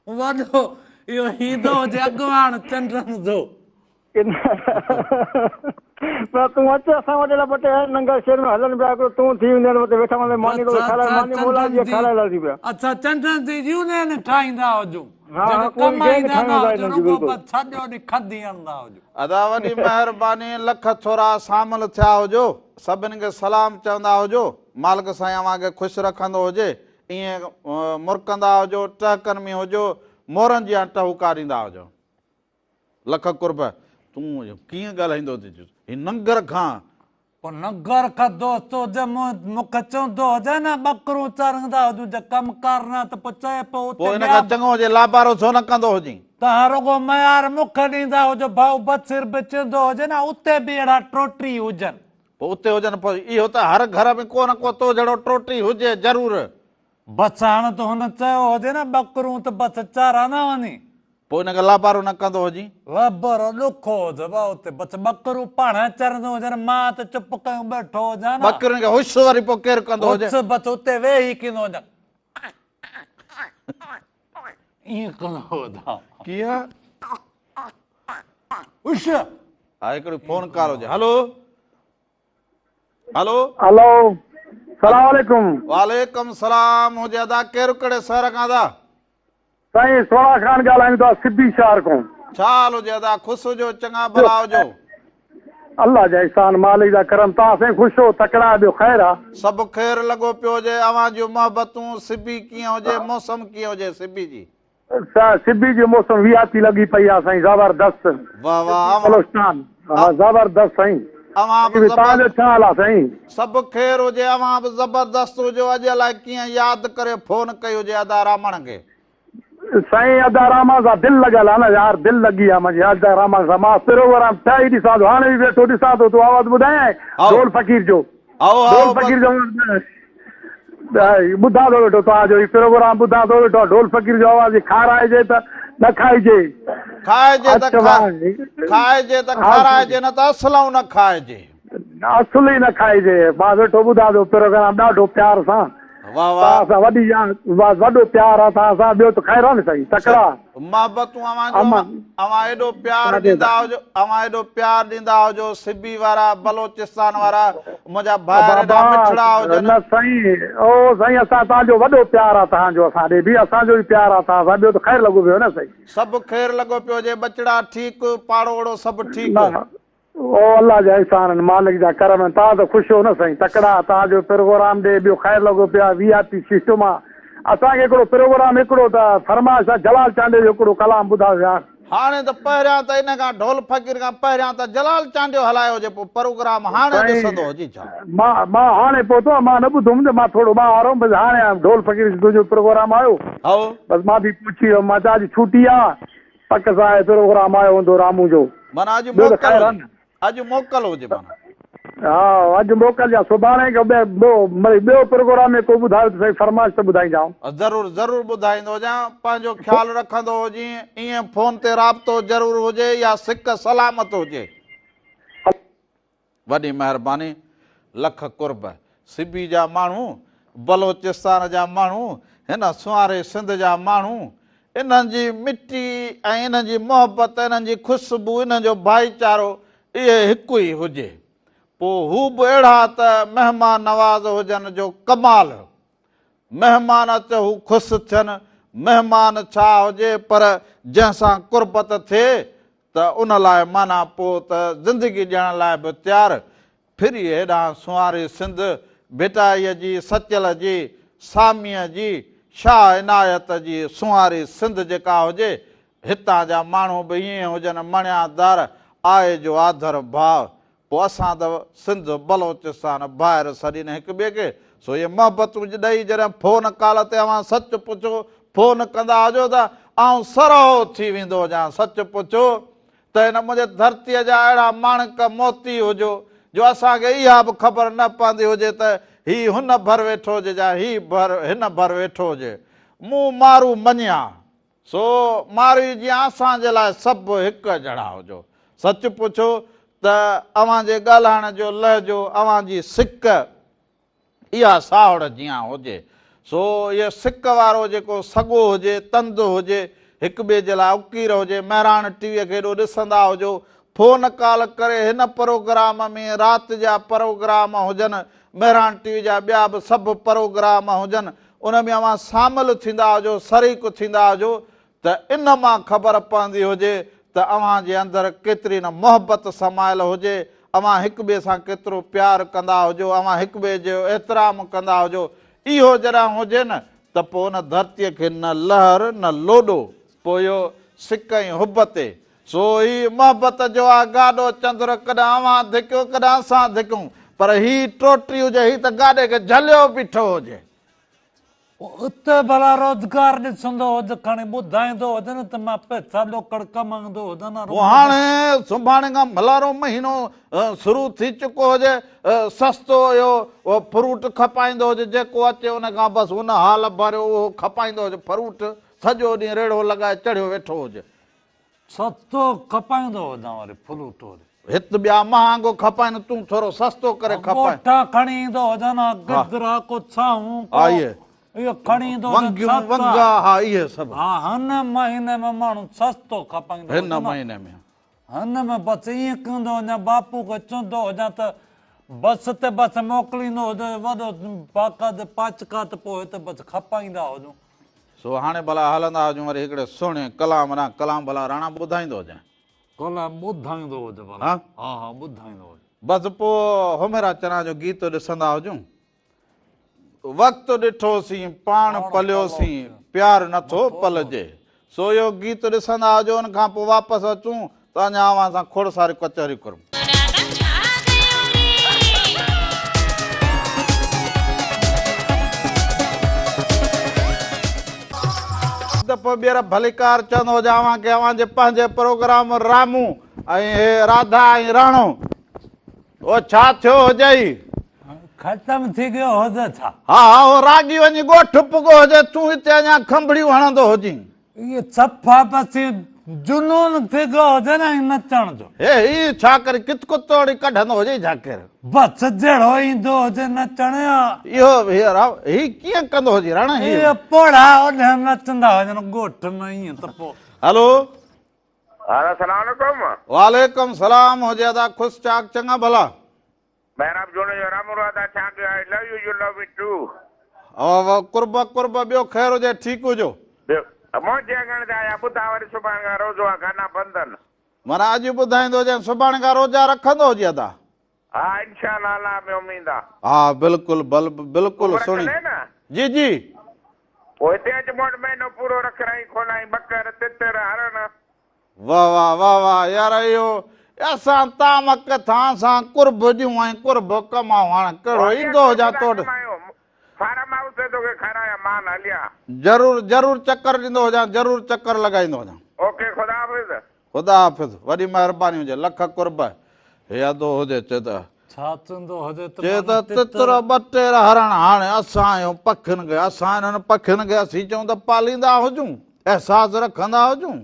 Speaker 2: वॾो इहो ईंदो हुजे अॻवान चंडनि जो
Speaker 3: पर तूं अच असां वटि ॿ टे नंगर शहर में हलनि पिया हिकिड़ो तूं थी वेंदे वेठा मानी तो मानी मोला जी खाराए थी पिया
Speaker 2: अच्छा चंडनि जी यूनियन ठाहींदा हुजूं
Speaker 1: अदा वॾी महिरबानी लख थोरा शामिल थिया हुजो सभिनी खे सलाम चवंदा हुजो मालिक साईं अव्हांखे ख़ुशि रखंदो हुजे ईअं मुरकंदा हुजो टहकन में हुजो मोरनि जी टहुकारींदा हुजो लख कुर्ब तूं कीअं ॻाल्हाईंदो ही नंगर खां
Speaker 2: नगर खां दोस्तो मूंखे चवंदो हुजे न बकरूं चरंदा हुजूं जे कमकार न त पोइ चए पोइ
Speaker 1: हिनखां चङो हुजे लाबारो छो न कंदो हुजे
Speaker 2: तव्हां रुगो मयार मूंखे ॾींदा हुजो भाऊ बसीर बि चवंदो हुजे न उते बि अहिड़ा टोटी हुजनि
Speaker 1: पोइ उते हुजनि पोइ इहो त हर घर में को न को तो जहिड़ो टोटी हुजे ज़रूरु
Speaker 2: बसि हाणे त हुन चयो हुजे न बकरूं त बसि चारा न वञी
Speaker 1: पोइ हिनखे लाबारो न कंदो हुजे
Speaker 2: लाबारो ॾुखो हुजे भाउ उते बसि बकरूं पाण चरंदो हुजनि मां त चुप कयूं वेठो हुजां
Speaker 1: बकरियुनि खे हुश वरी पोइ केरु कंदो हुजे
Speaker 2: बसि उते वेही कंदो हुजां ईअं कंदो हुजां
Speaker 1: कीअं
Speaker 2: हुश
Speaker 1: हा हिकिड़ी फोन कॉल हुजे हलो हलो
Speaker 3: हेलो सलाम वालेकुम
Speaker 1: वालेकुम सलाम हुजे अदा केरु कहिड़े शहर खां अदा
Speaker 3: साईं सोला खान ॻाल्हायूं था सिद्धी शहर खां
Speaker 1: छा हाल हुजे अदा ख़ुशि हुजो चङा भला हुजो
Speaker 3: अल्लाह जा एहसान मालिक जा करम तव्हां साईं ख़ुशि हो तकड़ा ॿियो ख़ैर आहे
Speaker 1: सभु ख़ैर लॻो पियो हुजे अव्हां जूं मोहबतूं सिबी कीअं हुजे मौसम कीअं हुजे सिबी जी
Speaker 3: सिबी जो मौसम वियाती लॻी पई आहे साईं ज़बरदस्त
Speaker 1: वाह वाह
Speaker 3: बलोचिस्तान ज़बरदस्त साईं
Speaker 1: अव्हां बि
Speaker 3: तव्हांजो छा हाल आहे साईं
Speaker 1: सभु ख़ैर हुजे अव्हां बि ज़बरदस्त हुजो अॼु अलाए कीअं यादि करे फोन कई हुजे अदा रामण खे
Speaker 3: साईं अदा रामा सां दिलि लॻियल आहे न यार दिलि लॻी आहे मुंहिंजी अदा रामा सां मां प्रोग्राम थिया ई ॾिसां थो हाणे बि वेठो ॾिसां थो तूं आवाज़ ॿुधाए ढोल फ़कीर जो ढोल फ़कीर जो ॿुधां थो वेठो तव्हांजो ही प्रोग्राम ॿुधां थो वेठो ढोल फ़कीर जो आवाज़ खाराइजे त न खाइजे
Speaker 1: खाइजे त खाइजे त खाराइजे न त असलाऊं न खाइजे
Speaker 3: असुल ई न खाइजे मां वेठो ॿुधां थो प्रोग्राम ॾाढो प्यार सां
Speaker 1: वाह वाह
Speaker 3: तव्हां सां वॾी वॾो प्यार आहे तव्हां सां ॿियो त ख़ैर आहे न साईं तकड़ा
Speaker 1: मोहबतूं
Speaker 3: अमा
Speaker 1: अवां एॾो प्यार ॾींदा हुजो अवां एॾो प्यार ॾींदा हुजो सिबी वारा बलोचिस्तान वारा मुंहिंजा भाइर एॾा मिठड़ा हुजनि
Speaker 3: न साईं ओ साईं असां तव्हांजो वॾो प्यार आहे तव्हांजो असां ॾे बि असांजो बि प्यार आहे तव्हां सां ॿियो त ख़ैर लॻो पियो न साईं
Speaker 1: सभु ख़ैर लॻो पियो हुजे बचड़ा ठीकु पाड़ोड़ो सभु ठीकु
Speaker 3: न ओ अल्लाह जा एहसान आहिनि मालिक जा करम आहिनि तव्हां त ख़ुशि हो न साईं तकड़ा तव्हांजो प्रोग्राम ॾे ॿियो ख़ैर लॻो पियो आहे VIP सिस्टम आहे असांखे हिकिड़ो प्रोग्राम हिकिड़ो त फरमाइश आहे जलाल चांडे जो हिकिड़ो कलाम ॿुधायो यार
Speaker 1: हाणे त पहिरियां त इन खां ढोल फ़कीर खां पहिरियां त जलाल चांडियो हलायो हुजे पोइ प्रोग्राम हाणे ॾिसंदो हुजे छा
Speaker 3: मां हाणे पहुतो मां न ॿुधुमि त मां थोरो ॿाहिरि हुउमि बसि हाणे ढोल फ़कीर जो प्रोग्राम आयो
Speaker 1: हो
Speaker 3: बसि मां बि पुछी वियुमि मां चयो अॼु छुटी आहे पक सां प्रोग्राम आयो हूंदो रामू जो
Speaker 1: माना अॼु
Speaker 3: ॿियो त
Speaker 1: मोकल
Speaker 3: ख़ैर आहे
Speaker 1: हुजे
Speaker 3: न
Speaker 1: अॼु मोकल हुजे माना
Speaker 3: हा अॼु मोकल या सुभाणे ॿियो प्रोग्राम में को ॿुधायो त सही फरमाइश त ॿुधाईंदाऊं
Speaker 1: ज़रूरु ज़रूरु ॿुधाईंदो हुजां पंहिंजो ख़्यालु रखंदो हुजे ईअं फोन ते राब्तो ज़रूरु हुजे या सिक सलामत हुजे वॾी महिरबानी लख कुर्ब सिबी जा माण्हू बलोचिस्तान जा माण्हू हिन सुवारे सिंध जा माण्हू इन्हनि जी मिटी ऐं इन्हनि जी मोहबत इन्हनि जी ख़ुशबू इन्हनि जो भाईचारो इहे हिकु ई हुजे पोइ हू बि अहिड़ा त महिमान नवाज़ हुजनि जो कमाल महिमान अच हू ख़ुशि थियनि महिमान छा हुजे पर जंहिंसां कुर्बत थिए त उन लाइ माना पोइ त ज़िंदगी ॾियण लाइ बि तयारु फिरी हेॾां सुवारी सिंध भिटाईअ जी सचल जी सामीअ जी शाह इनायत जी सुवारी सिंध जेका हुजे हितां जा माण्हू बि ईअं हुजनि मणियादार आहे जो आदर भाव पोइ असां त सिंध बलोचिस्तान ॿाहिरि सॾीनि हिक ॿिए खे सो इहे मोहबतूं ॾेई जॾहिं फोन कॉल ते अवां सच पुछो फोन कंदा हुजो त आउं सराहो थी वेंदो हुजां सच पुछो त हिन मुंहिंजे धरतीअ जा अहिड़ा माणिक मोती हुजो जो असांखे इहा बि ख़बर न पवंदी हुजे त ही हुन भर वेठो हुजे या ही भर हिन भर वेठो हुजे मूं मारू मञिया सो मारू जीअं असांजे लाइ सभु हिकु जहिड़ा हुजो सच पुछो त अव्हां जे ॻाल्हाइण जो लहजो अव्हां जी सिक इहा सावड़ जीअं हुजे सो इहो सिक वारो जेको सॻो हुजे तंद हुजे हिक ॿिए जे लाइ उकीर हुजे महिराण टीवीअ खे एॾो ॾिसंदा हुजो फोन कॉल करे हिन प्रोग्राम में राति जा प्रोग्राम हुजनि महिराण टीवी जा ॿिया बि सभु प्रोग्राम हुजनि उन में अव्हां शामिलु थींदा हुजो शरीक थींदा हुजो त इन मां ख़बर पवंदी हुजे त अव्हां जे अंदरि केतिरी न मोहबत समायल हुजे अव्हां हिक ॿिए सां केतिरो प्यारु कंदा हुजो अव्हां हिक ॿिए जो एतिराम कंदा हुजो इहो जॾहिं हुजे न त पोइ उन धरतीअ खे न लहर न लोॾो पोइ इहो सिक ऐं हुब ते सो ही मोहबत जो आहे गाॾो चंद्र कॾहिं अव्हां धिकियो कॾहिं असां धिकूं पर ही टोटी हुजे ही त गाॾे खे झलियो बीठो हुजे
Speaker 2: उते भला रोज़गार ॾिसंदो हुजे खणी ॿुधाईंदो हुजे न त मां पैसा लोकड़ कमाईंदो हुजे न
Speaker 1: पोइ हाणे सुभाणे खां भलारो महीनो शुरू थी चुको हुजे सस्तो इहो फ्रूट खपाईंदो हुजे जेको अचे उन खां बसि उन हाल भरियो उहो खपाईंदो हुजे फ्रूट सॼो ॾींहुं रेड़ो लॻाए चढ़ियो वेठो हुजे
Speaker 2: सस्तो खपाईंदो हुजां वरी फ्रूट वरी
Speaker 1: हिते ॿिया महांगो खपाइनि तूं थोरो सस्तो करे खपाए
Speaker 2: खणी ईंदो हुजां न गजरा को छाऊं इहो खणी ईंदो
Speaker 1: हा इहे सभु
Speaker 2: हा हिन महीने में माण्हू सस्तो खपाईंदो
Speaker 1: हिन महीने में
Speaker 2: हिन में बसि ईअं कंदो हुजां बापू खे चवंदो हुजां त बस ते बसि मोकिलींदो हुजे वॾो बाक़ाइदे पाचका त पोइ हिते बसि खपाईंदा हुजूं
Speaker 1: सो हाणे भला हलंदा हुजूं वरी हिकिड़े सुहिणे कलाम न कलाम भला राणा ॿुधाईंदो हुजां
Speaker 2: कलाम ॿुधाईंदो हुजे भला
Speaker 1: हा
Speaker 2: हा ॿुधाईंदो हुजे
Speaker 1: बसि पोइ होमेरा चना जो गीत ॾिसंदा हुजूं वक़्तु ॾिठोसीं पाण पलियोसीं प्यार नथो पलजे सो इहो गीत ॾिसंदा हुजो उन खां पोइ वापसि अचूं त अञा अव्हां सां खोड़ सारी कचहरी करूं दफ़ो ॿीहर भलीकार चवंदो हुजां अव्हां खे अव्हां जे पंहिंजे प्रोग्राम रामू ऐं हे राधा ऐं राणो उहो छा थियो हुजई
Speaker 2: ख़तम थी गयो हुजे छा
Speaker 1: हा उहो रागी वञी ॻोठ पुॻो हुजे तूं हिते अञा खंभड़ियूं हणंदो हुजईं
Speaker 2: इहे सफ़ा बसि जुनून थी गयो हुजे न हिन नचण जो।
Speaker 1: हे ही छा करे कित को तोड़ी कढंदो हुजे झाकेर
Speaker 2: बस जहिड़ो ईंदो हुजे नचण जो।
Speaker 1: इहो हीअर ही कीअं कंदो हुजे राणा ही
Speaker 2: इहे पोड़ा ओॾे नचंदा हुजनि ॻोठ में ईअं त पोइ।
Speaker 1: हेलो
Speaker 6: अस्सलाम वालेकुम।
Speaker 1: वालेकुम सलाम हुजे अदा खुश चाक चङा भला
Speaker 6: मेरा जोने राम मुरादा छांग I love you love me too.
Speaker 1: कुर्ब कुर्ब ॿियो ख़ैर हुजे ठीकु हुजो
Speaker 6: मोजे गण जा बुधा वरी सुभाणे खां रोज़ो आहे गाना बंदन।
Speaker 1: माना अॼु ॿुधाईंदो हुजे सुभाणे खां रोज़ा रखंदो हुजे अदा।
Speaker 6: हा इंशाअल्लाह अल्लाह में उम्मीद आहे।
Speaker 1: हा बिल्कुलु बिल्कुलु सुणी जी जी
Speaker 6: पोइ हिते अॼु मोट महीनो पूरो रखराई खोलाई बकर तितर हरण।
Speaker 1: वाह वाह वाह वाह यार इहो असां तामक थां सां कुर्ब ॾियूं ऐं कुर्ब कमाऊं हाणे कहिड़ो ईंदो हुजां तोड़
Speaker 6: फार्म हाउस ते तोखे खाराया माल हलिया।
Speaker 1: ज़रूर ज़रूर चकर ॾींदो हुजां ज़रूर चकर लॻाईंदो हुजां।
Speaker 6: ओके खुदा हाफ़िज़।
Speaker 1: ख़ुदा हाफ़िज़ वॾी महिरबानी हुजे लख कुर्ब हे अदो हुजे चए त
Speaker 2: छा चवंदो हुजे
Speaker 1: चए त तितर ॿ टे हरण हाणे असां आहियूं पखियुनि खे असां हिननि पखियुनि खे असीं चऊं त पालींदा हुजूं अहसासु रखंदा हुजूं।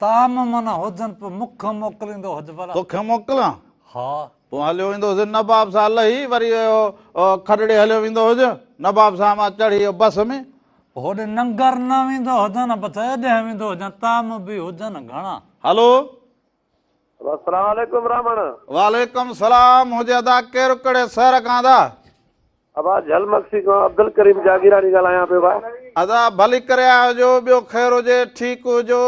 Speaker 2: ताम माना हुजनि पोइ मुख मोकिलींदो हुजे भला
Speaker 1: तोखे मोकिलियां
Speaker 2: हा
Speaker 1: पोइ हलियो वेंदो हुजे नवाब सां लही वरी खॾड़े हलियो वेंदो हुजे नवाब सां मां चढ़ी बस में
Speaker 2: होॾे नंगर न वेंदो हुजनि बसि हेॾे वेंदो हुजनि ताम बि हुजनि घणा।
Speaker 1: हलो
Speaker 3: अस्सलाम वालेकुम रामण।
Speaker 1: वालेकुम सलाम हुजे अदा केरु कहिड़े शहर खां अदा।
Speaker 3: अबा झलमक्सी खां अब्दुल करीम जागीरानी ॻाल्हायां पियो भाउ।
Speaker 1: अदा भली करे आया हुजो ॿियो ख़ैर हुजे ठीकु हुजो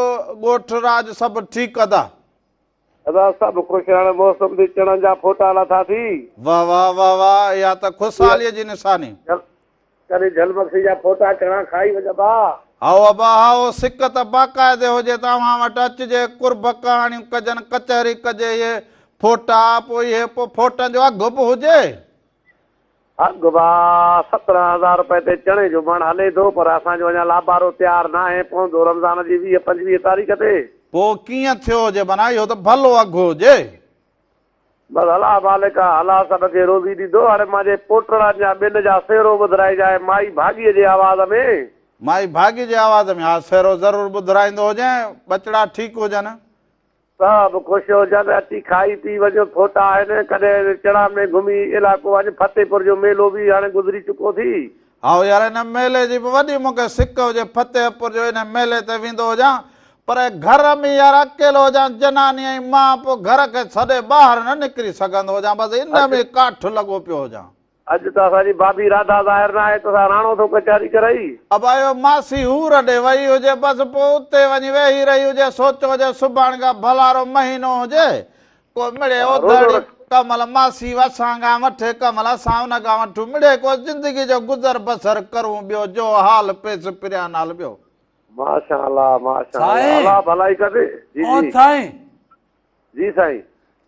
Speaker 1: ॻोठ राज सभु ठीकु अदा।
Speaker 3: अदा सभु ख़ुशि हाणे मौसम बि चणनि जा फोटा लथा थी।
Speaker 1: वाह वाह वाह वाह इहा त ख़ुशहालीअ जी निशानी।
Speaker 3: कॾहिं झलमक्सी जा फोटा चणा खाई वञा भाउ।
Speaker 1: हाओ अबा हाओ सिक त बाक़ाइदे हुजे तव्हां वटि अचिजे कुर्ब कहाणियूं कजनि कचहरी कजे इहे फोटा पोइ इहे पोइ फोटनि जो अघु बि हुजे।
Speaker 3: अघु भाउ 17,000 रुपए ते चणे जो मण हले थो पर असांजो अञा लाभारो तयारु न आहे पवंदो रमज़ान जी 20-25 तारीख़ ते।
Speaker 1: पोइ कीअं थियो हुजे माना इहो त भलो अघु हुजे।
Speaker 3: बसि अलाह मालिक अलाह सभ खे रोज़ी ॾींदो। हाणे मुंहिंजे पोटड़ा जा ॿिनि जा सेरो ॿुधाइजाए माई भाॼीअ जे आवाज़ में।
Speaker 1: माई भाॻी जे आवाज़ में हा सेरो ज़रूरु ॿुधाईंदो हुजे बचड़ा ठीकु हुजनि
Speaker 3: सभु ख़ुशि हुजनि अची खाई पी वञो फोटा आहिनि कॾहिं चड़ा में घुमी इलाइक़ो अॼु फतेहपुर जो मेलो बि हाणे गुज़री चुको थी।
Speaker 1: हा यार हिन मेले जी बि वॾी मूंखे सिक हुजे फतेहपुर जो हिन मेले ते वेंदो हुजां पर घर में यार अकेलो हुजां जनानी ऐं मां पोइ घर खे छॾे ॿाहिरि न निकिरी सघंदो हुजां बसि इन में काठ लॻो पियो हुजां।
Speaker 3: अॼु त असांजी भाभी राधा ज़ाहिर न आहे त राणो थो कचहरी कराई।
Speaker 1: अब आयो मासी हूर ॾे वई हुजे बसि पोइ उते वञी वेही रही हुजे सोचो हुजे सुभाणे खां भलारो महीनो हुजे को मिड़े उधड़ी कमल मासी असांखां वठे कमल असां हुन खां वठूं मिड़े को ज़िंदगी जो गुज़र बसर करूं ॿियो जो हाल पेस पिरिया नाल ॿियो।
Speaker 3: माशाअल्लाह माशाअल्लाह अल्लाह भलाई करे।
Speaker 2: ओ साईं
Speaker 3: जी साईं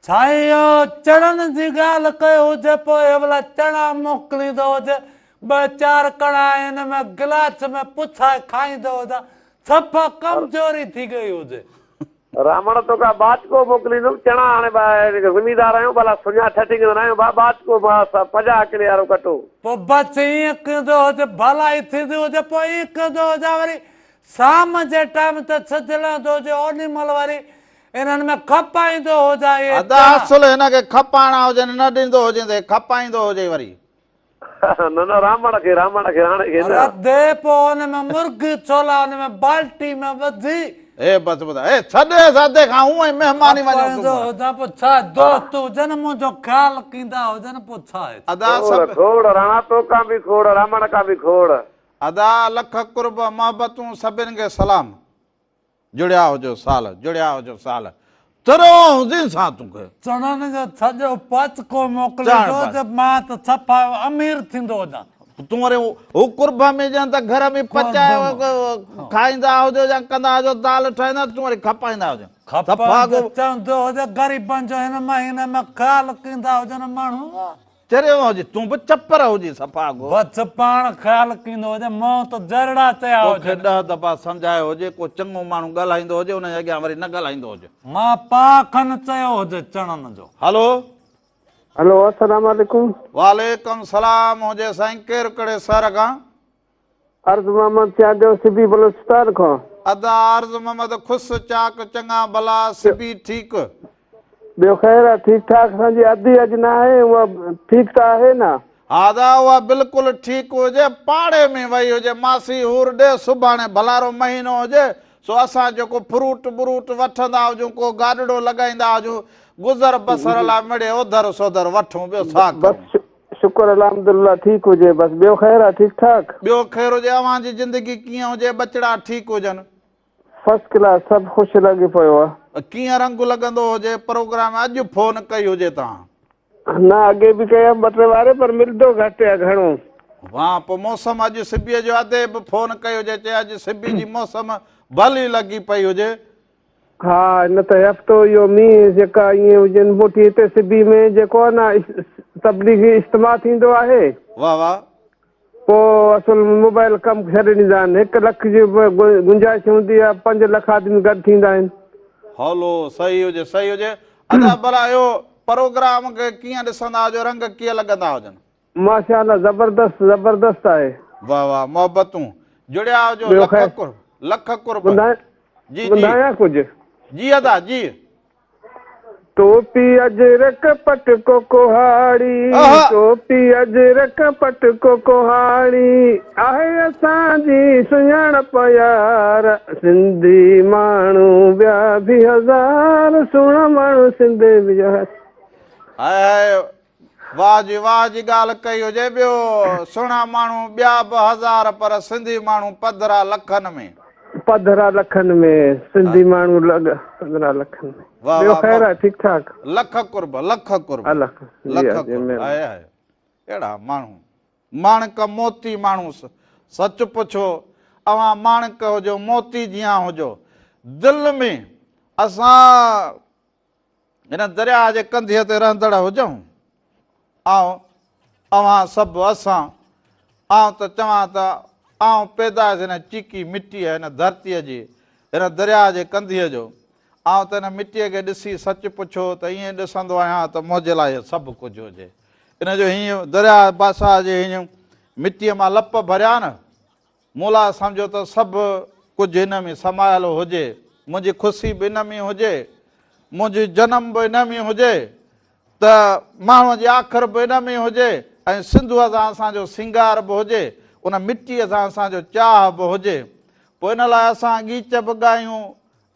Speaker 2: साईं इहो चणनि जी ॻाल्हि कयो हुजे पोइ भला चणा मोकिलींदो हुजे 2-4 कणा हिन में गिलास में पुछाए खाईंदो हुजे सफ़ा कमज़ोरी थी गई हुजे।
Speaker 3: रामण तोखां बाचको मोकिलींदुमि चणा हाणे ज़मीदार आहियूं भला सुञा ठठी आहियूं बाचको 50 किले वारो कटो।
Speaker 2: पोइ बसि ईअं कंदो हुजे भलाई थींदी हुजे पोइ ईअं कंदो हुजे वरी शाम जे टाइम ते छॾंदो हुजे ओॾी महिल वरी इन्हनि में खपाईंदो हुजे।
Speaker 1: असुल हिनखे खपाइणा हुजनि न ॾींदो हुजे त खपाईंदो हुजे वरी
Speaker 3: न रामण खे हाणे
Speaker 2: दे पोइ हुन में मुर्गी छोला हुन में बाल्टी में विझी
Speaker 1: ए बसि ॿुधाए छॾे सादे खां हूअं ई महिमानी वञो
Speaker 2: पोइ छा दोस्त हुजनि मुंहिंजो ख़्यालु कंदा हुजनि पोइ छा
Speaker 3: आहे खोड़ राणा तोखां बि खोड़ रामण खां बि खोड़
Speaker 1: अदा लख कुर्ब मोहबतूं सभिनि खे सलाम जुड़िया हुजो साल जुड़िया हुजो साल तरो हुजे सां तोखे
Speaker 2: चणनि जो सॼो पचको मोकिलियो मां त सफ़ा अमीर थींदो हुजां।
Speaker 1: तूं वरी हू कुर्ब में ॼण त घर में पचाए खाईंदा हुजो या कंदा हुजो दाल ठाहींदा तूं वरी खपाईंदा हुजो
Speaker 2: चवंदो हुजे ग़रीबनि जो हिन महीने में ख़्यालु कंदा हुजनि माण्हू
Speaker 1: चरियो हुजे तूं बि चपर हुजे सफ़ा
Speaker 2: बसि पाण ख़्यालु कंदो हुजे मां त जरड़ा चया हुजे
Speaker 1: 10 दफ़ा सम्झायो हुजे को चङो माण्हू ॻाल्हाईंदो हुजे हुनजे अॻियां वरी न ॻाल्हाईंदो हुजे।
Speaker 2: मां पाखनि चयो हुजे चणनि जो।
Speaker 1: हलो
Speaker 3: हलो अस्सलाम वालेकुम।
Speaker 1: वालेकुम सलाम हुजे साईं केरु कहिड़े शहर खां।
Speaker 3: अर्ज़ मोहम्मद चांडियो सिबी बलूचिस्तान खां।
Speaker 1: अदा अर्ज़ मोहम्मद खुश चाक चङा भला सिबी ठीक।
Speaker 3: ॿियो ख़ैर आहे? ठीकु ठाक। असांजी अधी अॼु न आहे, उहा ठीकु त आहे न?
Speaker 1: हा दा उहा बिल्कुलु ठीकु हुजे, पाड़े में वई हुजे, मासी हूर ॾे, सुभाणे भलारो महीनो हुजे, सो असां जेको फ्रूट ब्रूट वठंदा हुजूं, को गाॾड़ो लॻाईंदा हुजूं, गुज़र बसर लाइ मिड़े उधर सोधर वठूं, ॿियो छा कयूं?
Speaker 3: बसि शुक्र अलहमदुल्ला ठीकु हुजे। बसि ॿियो ख़ैर आहे? ठीकु ठाक।
Speaker 1: ॿियो ख़ैर हुजे। अव्हांजी ज़िंदगी कीअं हुजे? बचड़ा ठीकु हुजनि?
Speaker 3: फर्स्ट क्लास, सभु ख़ुशि लॻी पियो आहे।
Speaker 1: कीअं रंग लॻंदो हुजे? प्रोग्राम अॼु फोन कई हुजे तव्हां?
Speaker 3: न अॻे बि कया ॿ टे वारे, पर मिलंदो घटि आहे घणो।
Speaker 1: वाह, पोइ मौसम अॼु सिबीअ जो अधे बि फोन कई हुजे, चए अॼु सिबी जी मौसम भली लॻी पई हुजे।
Speaker 3: हा, न त हफ़्तो इहो मींहुं जेका ईअं हुजनि मोटी हिते सिबी में जेको आहे न तबलीगी इज्तिमा थींदो आहे।
Speaker 1: वाह वाह।
Speaker 3: पोइ असुल मोबाइल कमु छॾे ॾींदा आहिनि। 1 लख जी गुंजाइश हूंदी आहे, 5 लख आदमी गॾु थींदा आहिनि।
Speaker 1: हलो, सही हुजे सही हुजे। अदा भला इहो प्रोग्राम खे कीअं ॾिसंदा हुजो? रंग कीअं लॻंदा हुजनि?
Speaker 3: माशाअल्लाह ज़बरदस्त ज़बरदस्त आहे।
Speaker 1: वाह वाह, मोहबतूं जुड़िया हुजो।
Speaker 3: ॿियो
Speaker 1: लख
Speaker 3: ख़ैर?
Speaker 1: कुर लख कुर्ब। जी जी
Speaker 3: ॿुधायां कुझु?
Speaker 1: जी अदा जी।
Speaker 3: टोपी अजरक पट को कुहाड़ी,
Speaker 1: आहा।
Speaker 3: टोपी अजरक पट को कुहाड़ी, आहे असांजी सुञाणप यार, सिंधी माण्हू ॿिया बि हज़ार, सुहिणा माण्हू सिंधी बि हज़ार।
Speaker 1: हाय वाह जी ॻाल्हि कई हुजे। ॿियो सुहिणा माण्हू ॿिया बि हज़ार, पर सिंधी माण्हू पधरा लखनि में।
Speaker 3: पधरा लखनि में सिंधी माण्हू 15 लखनि में।
Speaker 1: वाह
Speaker 3: ॿियो
Speaker 1: वाह,
Speaker 3: ख़ैर आहे? ठीकु ठाक।
Speaker 1: लख कुर्ब लख कुर्ब
Speaker 3: अलाह
Speaker 1: लख कुर्ब। आहे अहिड़ा माण्हू माणक मोती माण्हू। सच पुछो, अवां माणक हुजो, मोती जीअं हुजो, दिलि में असां हिन दरिया जे कंधीअ ते रहंदड़ हुजूं, ऐं अवां सभु असां, आउं त चवां त आउं पैदाइश हिन चीकी मिटीअ, हिन धरतीअ जी, हिन दरिया जे कंधीअ जो, आउं त हिन मिटीअ खे ॾिसी सच पुछो त ईअं ॾिसंदो आहियां त मुंहिंजे लाइ सभु कुझु हुजे। इन जो हीअं दरिया बासा जे हीअं मिटीअ मां लप भरिया न, मूं लाइ सम्झो त सभु कुझु हिन में समायल हुजे। मुंहिंजी ख़ुशी बि हिन में हुजे, मुंहिंजी जनम बि हिन में हुजे, त माण्हूअ जी आख़िर बि हिन में हुजे, ऐं सिंधूअ सां असांजो सिंगार बि हुजे, उन मिटीअ सां असांजो चाह बि हुजे। पोइ इन लाइ असां गीच बि ॻायूं,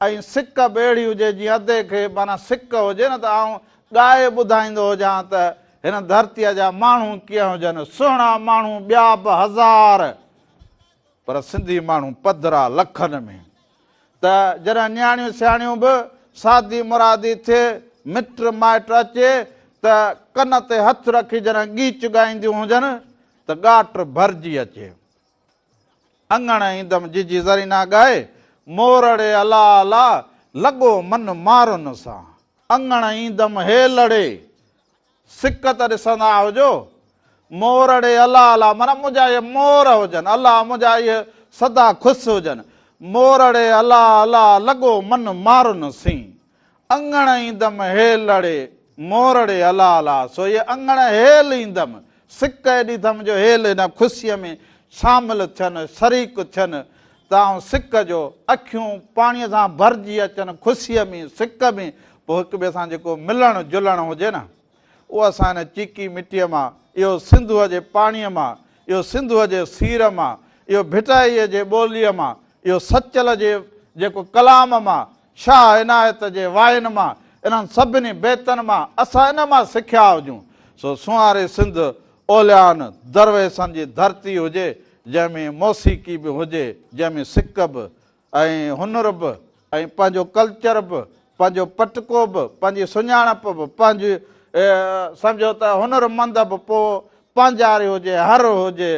Speaker 1: ऐं सिक बि अहिड़ी हुजे जीअं अधे खे माना सिक हुजे न, त आउं ॻाए ॿुधाईंदो हुजां त हिन धरतीअ जा माण्हू कीअं हुजनि। सुहिणा माण्हू ॿिया बि हज़ार, पर सिंधी माण्हू पधरा लखनि में। त जॾहिं न्याणियूं सियाणियूं बि शादी मुरादी थिए, मिट माइट अचे, त कन ते हथु रखी जॾहिं गीच ॻाईंदियूं हुजनि, त ॻाट भरिजी अचे। अंगण ईंदमि जिजी ज़रीना ॻाए, मोरड़े अला अला लॻो मन मारुनि सां। अंगण ईंदमि हे लड़े, सिक त ॾिसंदा हुजो, मोरड़े अला अला माना मुंहिंजा इहे मोर हुजनि, अला मुंहिंजा इहे सदा ख़ुशि हुजनि। मोरड़े अला अला लॻो मन मारुनि सी, अंगण ईंदमि हे लड़े, मोरड़े अला अला। सो इहे अंगण हेल ईंदमि, सिक ॾींदमि जो हेल हिन ख़ुशीअ में शामिल थियनि, शरीक थियनि, त आउं सिक जो अखियूं पाणीअ सां भरिजी अचनि ख़ुशीअ में, सिक में। पोइ हिक ॿिए सां जेको मिलणु जुलणु हुजे न, उहो असां हिन चीकी मिटीअ मां, इहो सिंधूअ जे पाणीअ मां, इहो सिंधूअ जे सीर मां, इहो भिटाईअ जे ॿोलीअ मां, इहो सचल जे जेको कलाम मां, शाह इनायत जे वाइन मां, इन्हनि सभिनी बेतनि मां असां इन मां सिखिया हुजूं। सो सुहारे सिंध ओलियान दरवेशनि जी धरती हुजे, जंहिंमें मौसीक़ी बि हुजे, जंहिंमें सिक बि ऐं हुनुर बि ऐं पंहिंजो कल्चर बि, पंहिंजो पटको बि, पंहिंजी सुञाणप बि, पंहिंजी सम्झो त हुनुरमंद बि, पोइ पंहिंजारी हुजे, हर हुजे,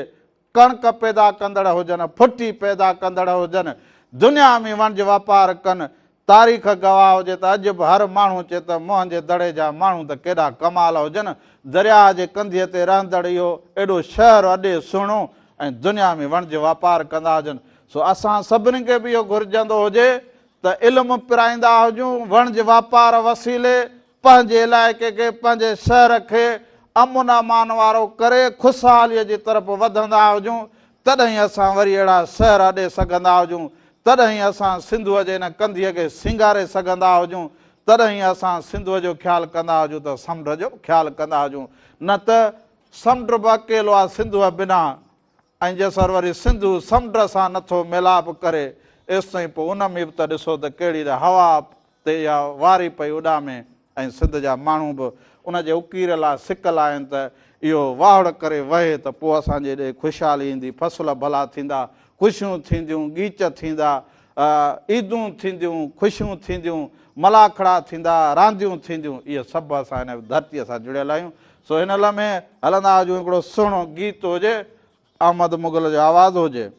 Speaker 1: कणक पैदा कंदड़ हुजनि, फुटी पैदा कंदड़ हुजनि, दुनिया में वणिज वापारु कनि। तारीख़ गवाह हुजे त अॼु बि हर माण्हू चए त मोहन जे दड़े जा माण्हू त केॾा कमाल हुजनि। दरिया जे कंधीअ ते रहंदड़ इहो एॾो शहर अॾे सुहिणो, ऐं दुनिया में वणिज वापारु कंदा हुजनि। सो असां सभिनी खे बि इहो घुरिजंदो हुजे त इल्मु पिराईंदा हुजूं, वणिज वापारु वसीले पंहिंजे इलाइक़े खे, पंहिंजे शहर खे अमुन अमान वारो करे ख़ुशहालीअ जी तरफ़ वधंदा हुजूं। तॾहिं असां वरी अहिड़ा सहर ॾे सघंदा हुजूं, तॾहिं असां सिंधुअ जे हिन कंधीअ खे सिंगारे सघंदा हुजूं, तॾहिं असां सिंधुअ जो ख़्यालु कंदा हुजूं त समुंड जो ख़्यालु कंदा हुजूं। न त समुंड बि अकेलो आहे सिंधुअ बिना, ऐं जेसर वरी सिंधु समुंड सां नथो मिलाप करे एसि ताईं पोइ उन में बि त ॾिसो त कहिड़ी त हवा ते या वारी पई उॾामे, ऐं सिंध जा माण्हू बि उनजे उकीर लाइ सिकल आहिनि त इहो वाहुड़ करे वहे त पोइ असांजे ॾे ख़ुशहाली ईंदी, फसल भला थींदा, ख़ुशियूं थींदियूं, गीच थींदा, ईदूं थींदियूं, ख़ुशियूं थींदियूं, मलाखड़ा थींदा, रांदियूं थींदियूं। इहे सभु असां हिन धरतीअ सां जुड़ियल आहियूं। सो हिन लम्हे हलंदा हुजूं, हिकिड़ो सुहिणो गीत हुजे, अहमद मुग़ल जो आवाज़ु हुजे,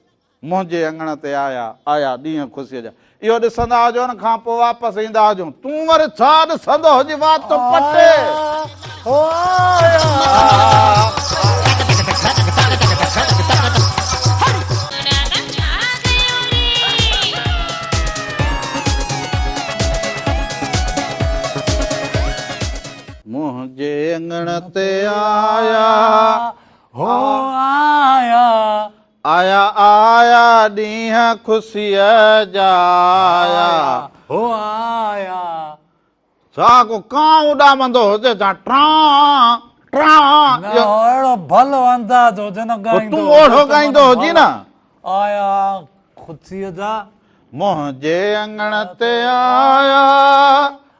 Speaker 1: मुंहिंजे अंगण ते आया आया ॾींहं ख़ुशीअ जा। इहो ॾिसंदा हुजो, हुन खां पोइ वापसि ईंदा हुजूं। तूं वरी छा ॾिसंदो हुजे वात पटे मुंहिंजे अंगण ते आया
Speaker 2: हो आया
Speaker 1: आया आया ॾींहं ख़ुशीअ जा आया।
Speaker 2: हो आया
Speaker 1: छा को कां उॾामंदो हुजे छा ट्रां ट्रां,
Speaker 2: न अहिड़ो भलो अंदाज़ हुजे न ॻाईंदो,
Speaker 1: तूं ओढ़ो ॻाईंदो हुजी न।
Speaker 2: आया ख़ुशीअ जा
Speaker 1: मुंहिंजे अंगण ते आया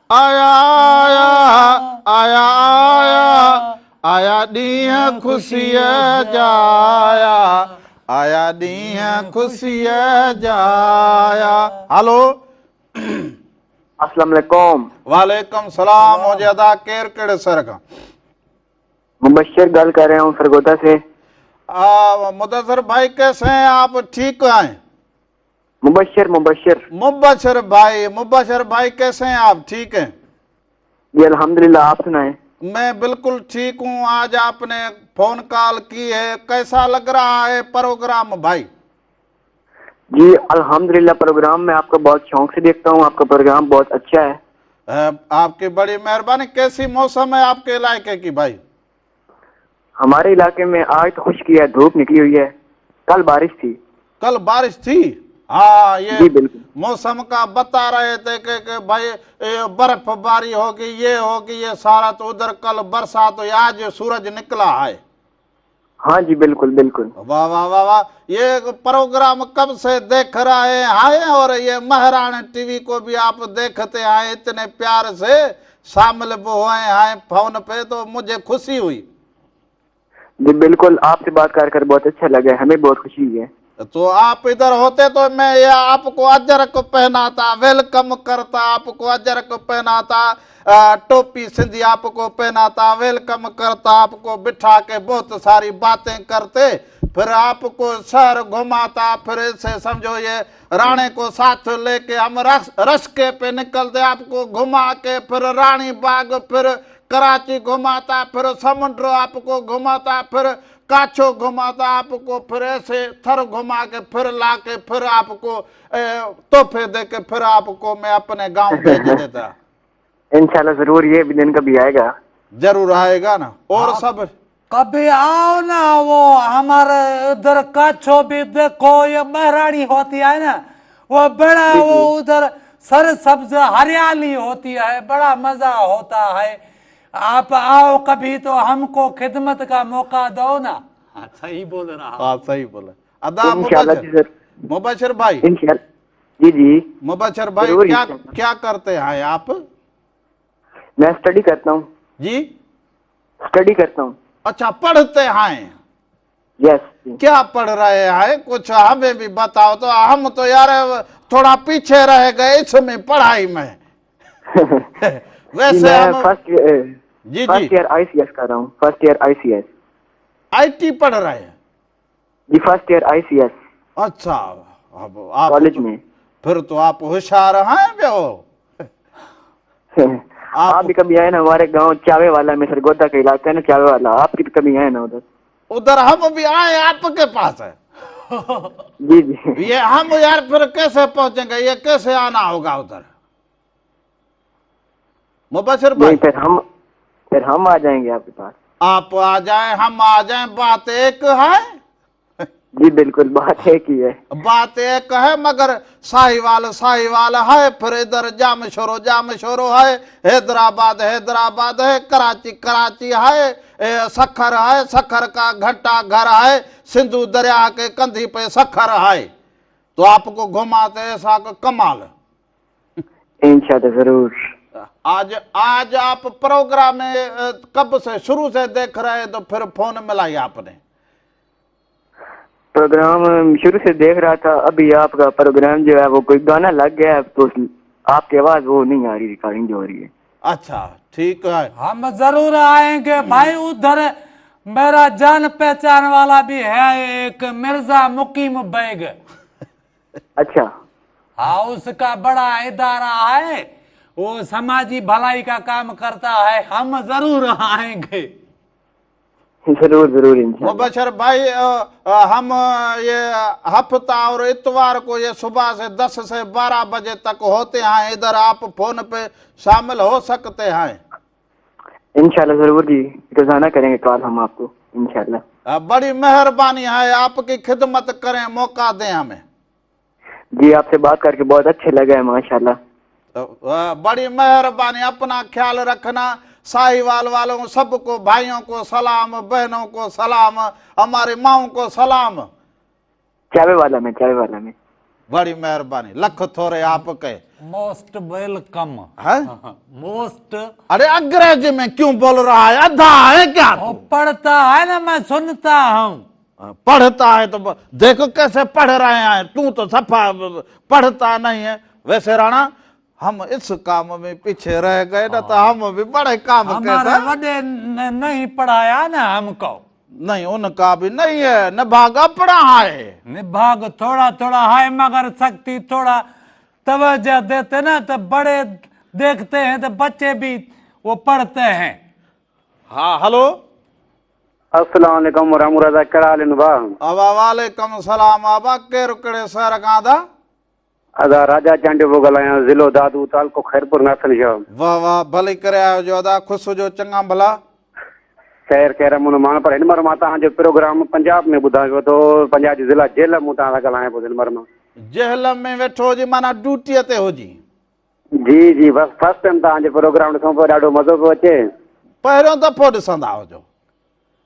Speaker 1: आया आया आया आया आया ॾींहं ख़ुशीअ जा आया आया ॾींहं ख़ुशीअ जा आया। हलो
Speaker 5: अस्सलाम वालेकुम।
Speaker 1: वालेकुम सलाम। मुझे अदा केर केड़े सर का?
Speaker 5: मुबश्शिर गल कर रहा हूँ सरगोदा से।
Speaker 1: मुदस्सिर भाई कैसे हैं आप? ठीक हैं?
Speaker 5: मुबश्शिर मुबश्शिर
Speaker 1: मुबश्शिर भाई कैसे हैं आप? ठीक हैं?
Speaker 5: जी अल्हम्दुलिल्लाह, आप सुनाएं।
Speaker 1: मैं बिल्कुल ठीक हूँ। आज आपने फोन कॉल की है, कैसा लग रहा है प्रोग्राम भाई?
Speaker 5: जी अल्हम्दुलिल्लाह, प्रोग्राम मैं आपको बहुत शौक से देखता हूँ, आपका प्रोग्राम बहुत अच्छा है।
Speaker 1: आपकी बड़ी मेहरबानी। कैसी मौसम है आपके इलाके की भाई?
Speaker 5: हमारे इलाके में आज तो खुशकी है, धूप निकली हुई है। कल बारिश थी।
Speaker 1: कल बारिश थी? हाँ, ये
Speaker 5: जी बिल्कुल।
Speaker 1: मौसम का बता रहे थे कि भाई बर्फबारी होगी, ये होगी, ये सारा। तो उधर कल बरसात तो आज सूरज निकला है।
Speaker 5: हाँ जी बिल्कुल बिल्कुल।
Speaker 1: वाह वाह वाह वाह। ये प्रोग्राम कब से देख रहे हैं? और ये महारानी टीवी को भी आप देखते हैं, इतने प्यार से शामिल हुए हैं फोन पे, तो मुझे खुशी हुई।
Speaker 5: जी बिल्कुल, आपसे बात कर बहुत अच्छा लगा, हमें बहुत खुशी हुई है।
Speaker 1: तो आप इधर होते तो मैं ये आपको अजरक पहनाता, वेलकम करता, आपको अजरक पहनाता, टोपी सिंधी आपको पहनाता, वेलकम करता, आपको बिठा के बहुत सारी बातें करते, फिर आपको शहर घुमाता, फिर से समझो ये राणे को साथ लेके हम रस्के पे निकलते, आपको घुमा के फिर रानी बाग, फिर कराची घुमाता, फिर समुद्र आपको घुमाता, फिर काछो घुमाता आपको, फिर ऐसे थर घुमा के फिर ला के फिर आपको तोहफे दे के फिर आपको मैं अपने गांव भेज देता।
Speaker 5: इंशाल्लाह जरूर, ये भी दिन कभी आएगा।
Speaker 1: जरूर आएगा ना। और सब
Speaker 2: कभी आओ ना, वो हमारे उधर काछो भी देखो, ये महारानी होती है ना, वो बड़ा वो उधर सर सब्ज हरियाली होती है, बड़ा मजा होता है। आप आओ कभी तो हमको खिदमत का मौका दो ना। हाँ, सही बोल रहा।
Speaker 1: हाँ सही बोला। अदा
Speaker 5: इंशाल्लाह जी सर।
Speaker 1: मुबश्शिर भाई।
Speaker 5: इंशाल्लाह जी जी।
Speaker 1: मुबश्शिर भाई क्या क्या करते हैं आप?
Speaker 5: मैं स्टडी करता हूँ
Speaker 1: जी।
Speaker 5: स्टडी करता हूँ।
Speaker 1: अच्छा, पढ़ते हैं?
Speaker 5: यस।
Speaker 1: क्या पढ़ रहे हैं? कुछ हमें भी बताओ। तो हम तो यार थोड़ा पीछे रह गए इसमें पढ़ाई में। वैसे हम
Speaker 5: फर्स्ट ईयर ICS कर रहा हूँ। फर्स्ट ईयर ICS
Speaker 1: IT पढ़ रहे हैं
Speaker 5: जी। First year ICS।
Speaker 1: अच्छा, अब आप
Speaker 5: कॉलेज में।
Speaker 1: फिर तो आप होशियार हैं बेओ।
Speaker 5: आप भी कभी आए ना हमारे गांव चावे वाला में, सरगोदा का इलाका है ना, चावे वाला। आप भी कभी आए ना उधर?
Speaker 1: उधर हम भी आए, आपके पास है।
Speaker 5: जी जी।
Speaker 1: ये हम यार फिर कैसे पहुंचेंगे? ये कैसे आना होगा उधर? मुबश्शिर भाई
Speaker 5: फिर हम आ जाएंगे आपके पास।
Speaker 1: आप आ जाए, हम आ जाए, बात एक है।
Speaker 5: जी बिल्कुल, बात है की है।
Speaker 1: बात एक है, मगर साहिवाल है, फिर इधर जाम शोरो है, हैदराबाद है, कराची है, सखर का घंटा घर है, सिंधु दरिया के कंधी पे सखर है। तो आपको घुमाते ऐसा का कमाल।
Speaker 5: इंशाल्लाह जरूर।
Speaker 1: आज आप प्रोग्राम में कब से शुरू से देख रहे हैं, तो फिर फोन मिलाई आपने?
Speaker 5: प्रोग्राम शुरू से देख रहा था, अभी आपका प्रोग्राम जो है वो कोई गाना लग गया है, तो आपकी आवाज वो नहीं आ रही, रिकॉर्डिंग जो हो रही है।
Speaker 1: अच्छा ठीक है,
Speaker 2: हम जरूर आएंगे भाई। उधर मेरा जान पहचान वाला भी है एक, मिर्जा मुकीम बैग।
Speaker 5: अच्छा।
Speaker 2: हाँ, उसका बड़ा इदारा है, वो समाजी भलाई का काम करता है। हम जरूर आएंगे।
Speaker 5: जरूर इंशाल्लाह।
Speaker 1: मुबशर भाई, हम ये हफ्ता और इतवार को ये सुबह से 10 से 12 बजे तक होते हैं इधर, आप फोन पे शामिल हो सकते हैं।
Speaker 5: इंशाल्लाह जरूर जी, रोजाना करेंगे कॉल हम आपको इंशाल्लाह।
Speaker 1: बड़ी मेहरबानी है, आपकी खिदमत करें, मौका दें हमें।
Speaker 5: जी आपसे बात करके बहुत अच्छे लगा है माशाल्लाह।
Speaker 1: बड़ी मेहरबानी, अपना ख्याल रखना। साहिवाल वालों सबको, भाइयों को सलाम, बहनों को सलाम, हमारी माओ को सलाम।
Speaker 5: चावे वाला में
Speaker 1: बड़ी मेहरबानी, लख थोड़े आपके।
Speaker 2: मोस्ट वेलकम
Speaker 1: है
Speaker 2: मोस्ट।
Speaker 1: अरे अंग्रेजी में क्यों बोल रहा है, अधा है क्या
Speaker 2: वो
Speaker 1: तू?
Speaker 2: पढ़ता है ना, मैं सुनता हूँ।
Speaker 1: पढ़ता है तो देखो कैसे पढ़ रहे हैं, तू तो सफा पढ़ता नहीं है। वैसे राणा, हम इस काम में पीछे रह गए ना, तो हम भी बड़े काम
Speaker 2: हमारे
Speaker 1: करते।
Speaker 2: बड़े नहीं पढ़ाया ना हमको।
Speaker 1: नहीं, उनका भी नहीं है, न भागा पड़ा है।
Speaker 2: निभाग थोड़ा थोड़ा है, मगर शक्ति थोड़ा तवज्जो देते ना, तो बड़े देखते हैं, तो बच्चे भी वो पढ़ते हैं।
Speaker 1: हाँ हेलो,
Speaker 7: अस्सलाम वालेकुम वरहमतुल्लाह करालेनुबा।
Speaker 1: वालेकुम सलाम। आबा के रुकड़े सर गांधा
Speaker 7: अदा राजा चांडे वो गलाया, जिलो दादू तालको खैरपुर नासन शाह।
Speaker 1: वाह वाह, भले करे आयो जो अदा, खुश हो जो, चंगा भला।
Speaker 7: खैर खैर मुन मान पर हिनमर माता जो प्रोग्राम पंजाब में बुधायो तो पंजाब जी जिला जेल मुता गलाया पो हिनमर में।
Speaker 1: जेल में वेठो जी, माना ड्यूटी ते हो जी।
Speaker 7: जी बस फर्स्ट टाइम तव्हांजे प्रोग्राम ॾिसूं पियो, ॾाढो मज़ो पियो अचे।
Speaker 1: पहिरियों दफ़ो ॾिसंदा हुजो।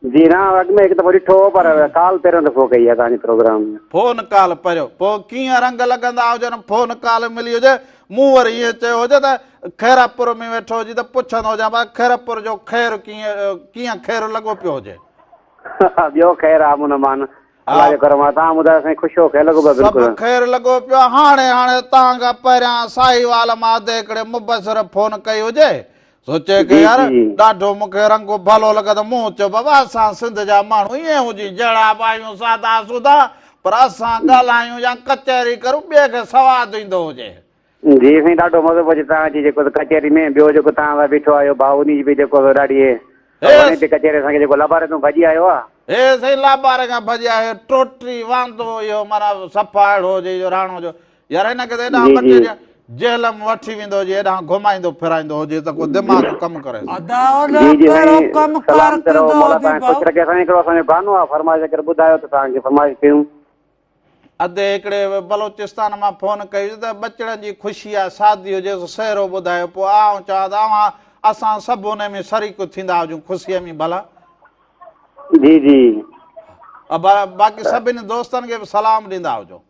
Speaker 7: जी ना, अॻ में हिकु दफ़ो ॾिठो, पर काल पहिरियों दफ़ो कई आहे तव्हांजे प्रोग्राम में।
Speaker 1: फोन कॉल पहिरियों, पोइ कीअं रंग लॻंदा हुजनि, फोन कॉल मिली हुजे। मूं वरी ईअं चयो हुजे त खैरापुर में वेठो हुजे, त पुछंदो हुजां भाई खैरापुर जो खैर कीअं खैर लॻो पियो हुजे।
Speaker 7: ॿियो ख़ैर आहे मुन मान, अलाह जो करम आहे। तव्हां ॿुधायो साईं, ख़ुशि हो, ख़ैर लॻो पियो?
Speaker 1: सभु
Speaker 7: बिल्कुलु
Speaker 1: खैर लॻो पियो। हाणे तव्हां खां पहिरियां साहिवाल मां अधे हिकिड़े मुबसर फोन कई हुजे, सोचे कि यार ॾाढो मूंखे रंग भलो लॻे, त मूं चयो बाबा असां सिंध जा माण्हू ईअं हुजी, जहिड़ा बि आहियूं सादा सुधा, पर असां ॻाल्हायूं या कचहरी करूं, ॿिए खे सवादु ईंदो हुजे।
Speaker 7: जी साईं, ॾाढो मज़ो पियो अचे तव्हांजी जेको कचहरी में। ॿियो जेको तव्हां बीठो आहियो भाउ, उन जी बि जेको ॾाढी कचहरी असांखे जेको लबारे तूं भॼी आयो आहे।
Speaker 1: हे साईं, लाबारे खां भॼिया हे टोटी वांदो इहो, माना सफ़ा अहिड़ो हुजे जो राणो जो। यार हिनखे त हेॾां बचे जेल में वठी वेंदो हुजे, हेॾां घुमाईंदो फिराईंदो हुजे, त को दिमाग़ कमु करे।
Speaker 7: गानो आहे, फरमाइश करे ॿुधायो त तव्हांखे फरमाइश कयूं।
Speaker 1: अधे हिकिड़े बलोचिस्तान मां फोन कई त बचड़नि जी ख़ुशी आहे, शादी हुजे, सहरो ॿुधायो। पोइ आऊं चवां त असां सभु हुन में शरीक थींदा हुजूं, ख़ुशीअ में भला।
Speaker 7: जी
Speaker 1: बाक़ी सभिनी दोस्तनि खे बि सलाम ॾींदा हुजो।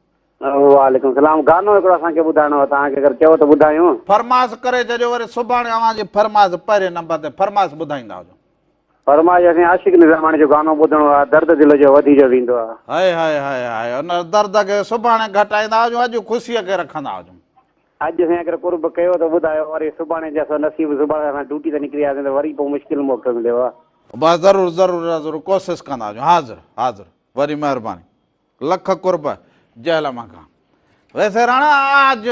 Speaker 7: वालेकुम सलाम। गानो हिकिड़ो असांखे ॿुधाइणो आहे, तव्हांखे अगरि चओ त ॿुधायूं।
Speaker 1: फरमाइश करे छॾियो, वरी सुभाणे अव्हांजी फरमाइश पहिरें नंबर ते फरमाइश ॿुधाईंदा हुजो।
Speaker 7: फरमाइश असां आशिक़ निज़ामाणी जो गानो ॿुधणो आहे, दर्द दिल जो वधी जो वेंदो आहे।
Speaker 1: हाय हाय हाय हाय, हुन दर्द खे सुभाणे घटाईंदा हुजूं, अॼु ख़ुशीअ खे रखंदा हुजूं।
Speaker 7: अॼु साईं अगरि कुर्ब कयो त ॿुधायो, वरी सुभाणे जे असां नसीब, सुभाणे असां ड्यूटी ते निकिरी वियासीं त वरी पोइ मुश्किल मौक़ो मिलियो आहे।
Speaker 1: बस ज़रूर ज़रूर ज़रूर कोशिशि कंदा हुजूं। हाज़िर हाज़िर, वरी महिरबानी, लख कुर्ब जहलम खां। वैसे राणा, आज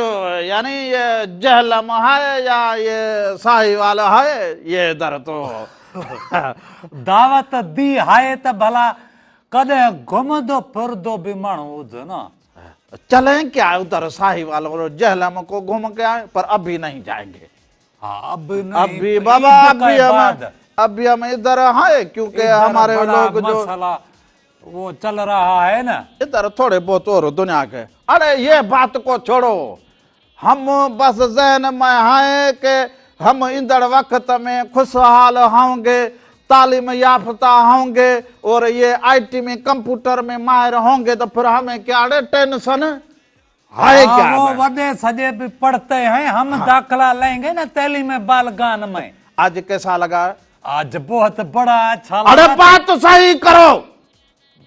Speaker 1: यानी ये जहलम है या ये साहिवाल है, ये इधर तो
Speaker 2: दावत दी है त भला कदे घुमदो फिरदो भी माण्हू हुजे न।
Speaker 1: चलें क्या उधर साहिवाल और जहलम को घूम के आए, पर अभी नहीं जाएंगे।
Speaker 2: हाँ, अभी
Speaker 1: बाबा, अभी हम इधर हैं, क्योंकि हमारे लोग जो
Speaker 2: मसला वो चल रहा है ना।
Speaker 1: इधर थोड़े बहुत और दुनिया के। अरे ये बात को छोड़ो, हम बस जहन में हैं कि हम इंदड़ वक्त में खुशहाल होंगे, तालीम याफ्ता होंगे और ये आईटी में कंप्यूटर में माहिर होंगे, तो फिर हमें क्या टेंशन है क्या?
Speaker 2: वो वडे सजे भी पढ़ते हैं, हम दाखला लेंगे ना तैलीम में बालगान में।
Speaker 1: आज कैसा लगा?
Speaker 2: आज बहुत बड़ा अच्छा
Speaker 1: अरे
Speaker 2: लगा।
Speaker 1: बात तो सही करो।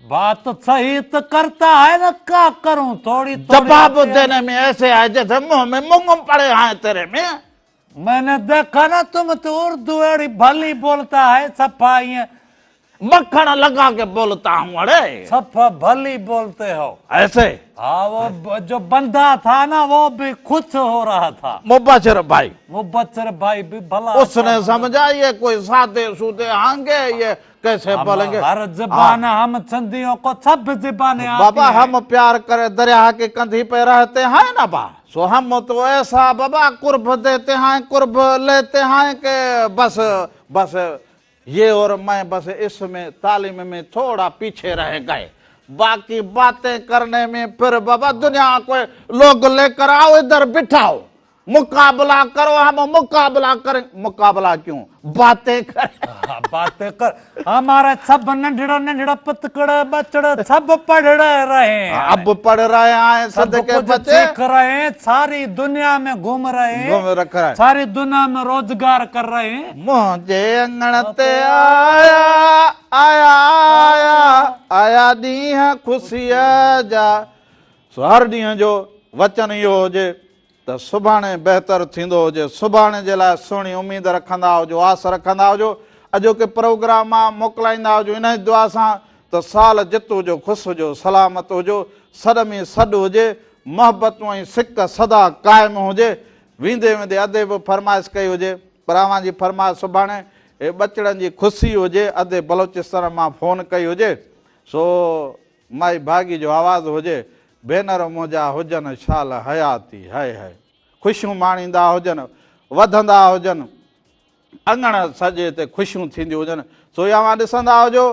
Speaker 2: बात तो सही तो करता है ना, क्या करूं? थोड़ी
Speaker 1: जवाब देने में ऐसे है जैसे मुंह में मूंग पड़े हैं तेरे में।
Speaker 2: मैंने देखा ना, तुम तो उर्दू एड़ी भली बोलता है, सफाई
Speaker 1: मक्खन लगा के बोलता हूँ। अरे
Speaker 2: सफा भली बोलते हो
Speaker 1: ऐसे।
Speaker 2: हाँ, वो जो बंदा था ना वो भी खुश हो रहा था।
Speaker 1: मुबशर भाई,
Speaker 2: मुबशर भाई भी भला।
Speaker 1: उसने समझा ये कोई सादे सूदे आएंगे, ये कैसे बोलेंगे?
Speaker 2: हर जबान हम संधियों को सब जबानें आती
Speaker 1: बाबा
Speaker 2: हैं।
Speaker 1: हम प्यार करे दरिया के कंधी पे रहते हैं ना बा, सो हम तो ऐसा बाबा कुर्ब देते हैं, कुर्ब लेते हैं कि बस बस ये और मैं बस इसमें तालीम में थोड़ा पीछे रह गए, बाकी बातें करने में फिर बाबा दुनिया को लोग लेकर आओ, इधर बिठाओ, मुकाबला करो, हम मुकाबला करें। मुकाबला क्यों, बातें कर।
Speaker 2: बातें कर। हमारे सब नंढड़ा नंढड़ा पतकड़ बचड़ सब पढ़ रहे हैं।
Speaker 1: अब पढ़ रहे हैं सद के
Speaker 2: कुछ
Speaker 1: बच्चे,
Speaker 2: सीख रहे हैं, सारी दुनिया में घूम रहे हैं,
Speaker 1: घूम रखा है।
Speaker 2: सारी दुनिया में रोजगार कर रहे हैं।
Speaker 1: मुझे अंगण ते आया आया आया आया ॾींहं खुशीअ जा। सो हर ॾींहं जो वचन इहो हुजे त सुभाणे बहितर थींदो हुजे, सुभाणे जे लाइ सुहिणी उमेद रखंदा हुजो, आस रखंदा हुजो, अॼोके प्रोग्राम मां मोकिलाईंदा हुजो इन ई दुआ सां त साल जित हुजो, ख़ुशि हुजो, सलामत हुजो, सॾ में सॾु हुजे, मोहबतूं ऐं सिक सदा क़ाइमु हुजे। वेंदे वेंदे अधे बि फरमाइश कई हुजे, पर अव्हां जी फरमाइश सुभाणे हे बचड़नि जी ख़ुशी हुजे, अधे बलोचिस्तान मां फ़ोन कई हुजे, सो माई भागी जो आवाज़ हुजे, भेनर मुंहिंजा हुजनि शाल हयाती है है, ख़ुशियूं माणींदा हुजनि, वधंदा हुजनि, अंगण सॼे ते ख़ुशियूं थींदियूं हुजनि। सो अव्हां ॾिसंदा हुजो,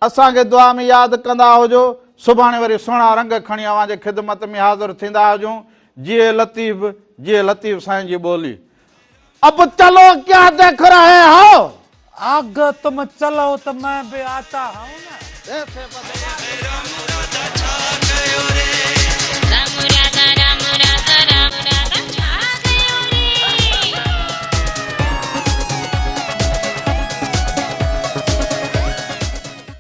Speaker 1: असांखे दुआ में यादि कंदा हुजो, सुभाणे वरी सुहिणा रंग खणी अव्हां जे ख़िदमत में हाज़िर थींदा हुजूं। जिए लतीफ़ साईं जी ॿोली। अब चलो क्या देख रहे हो,
Speaker 2: आग तुम चलो तो मैं भी आता हूँ ना।
Speaker 1: ऐसे बदला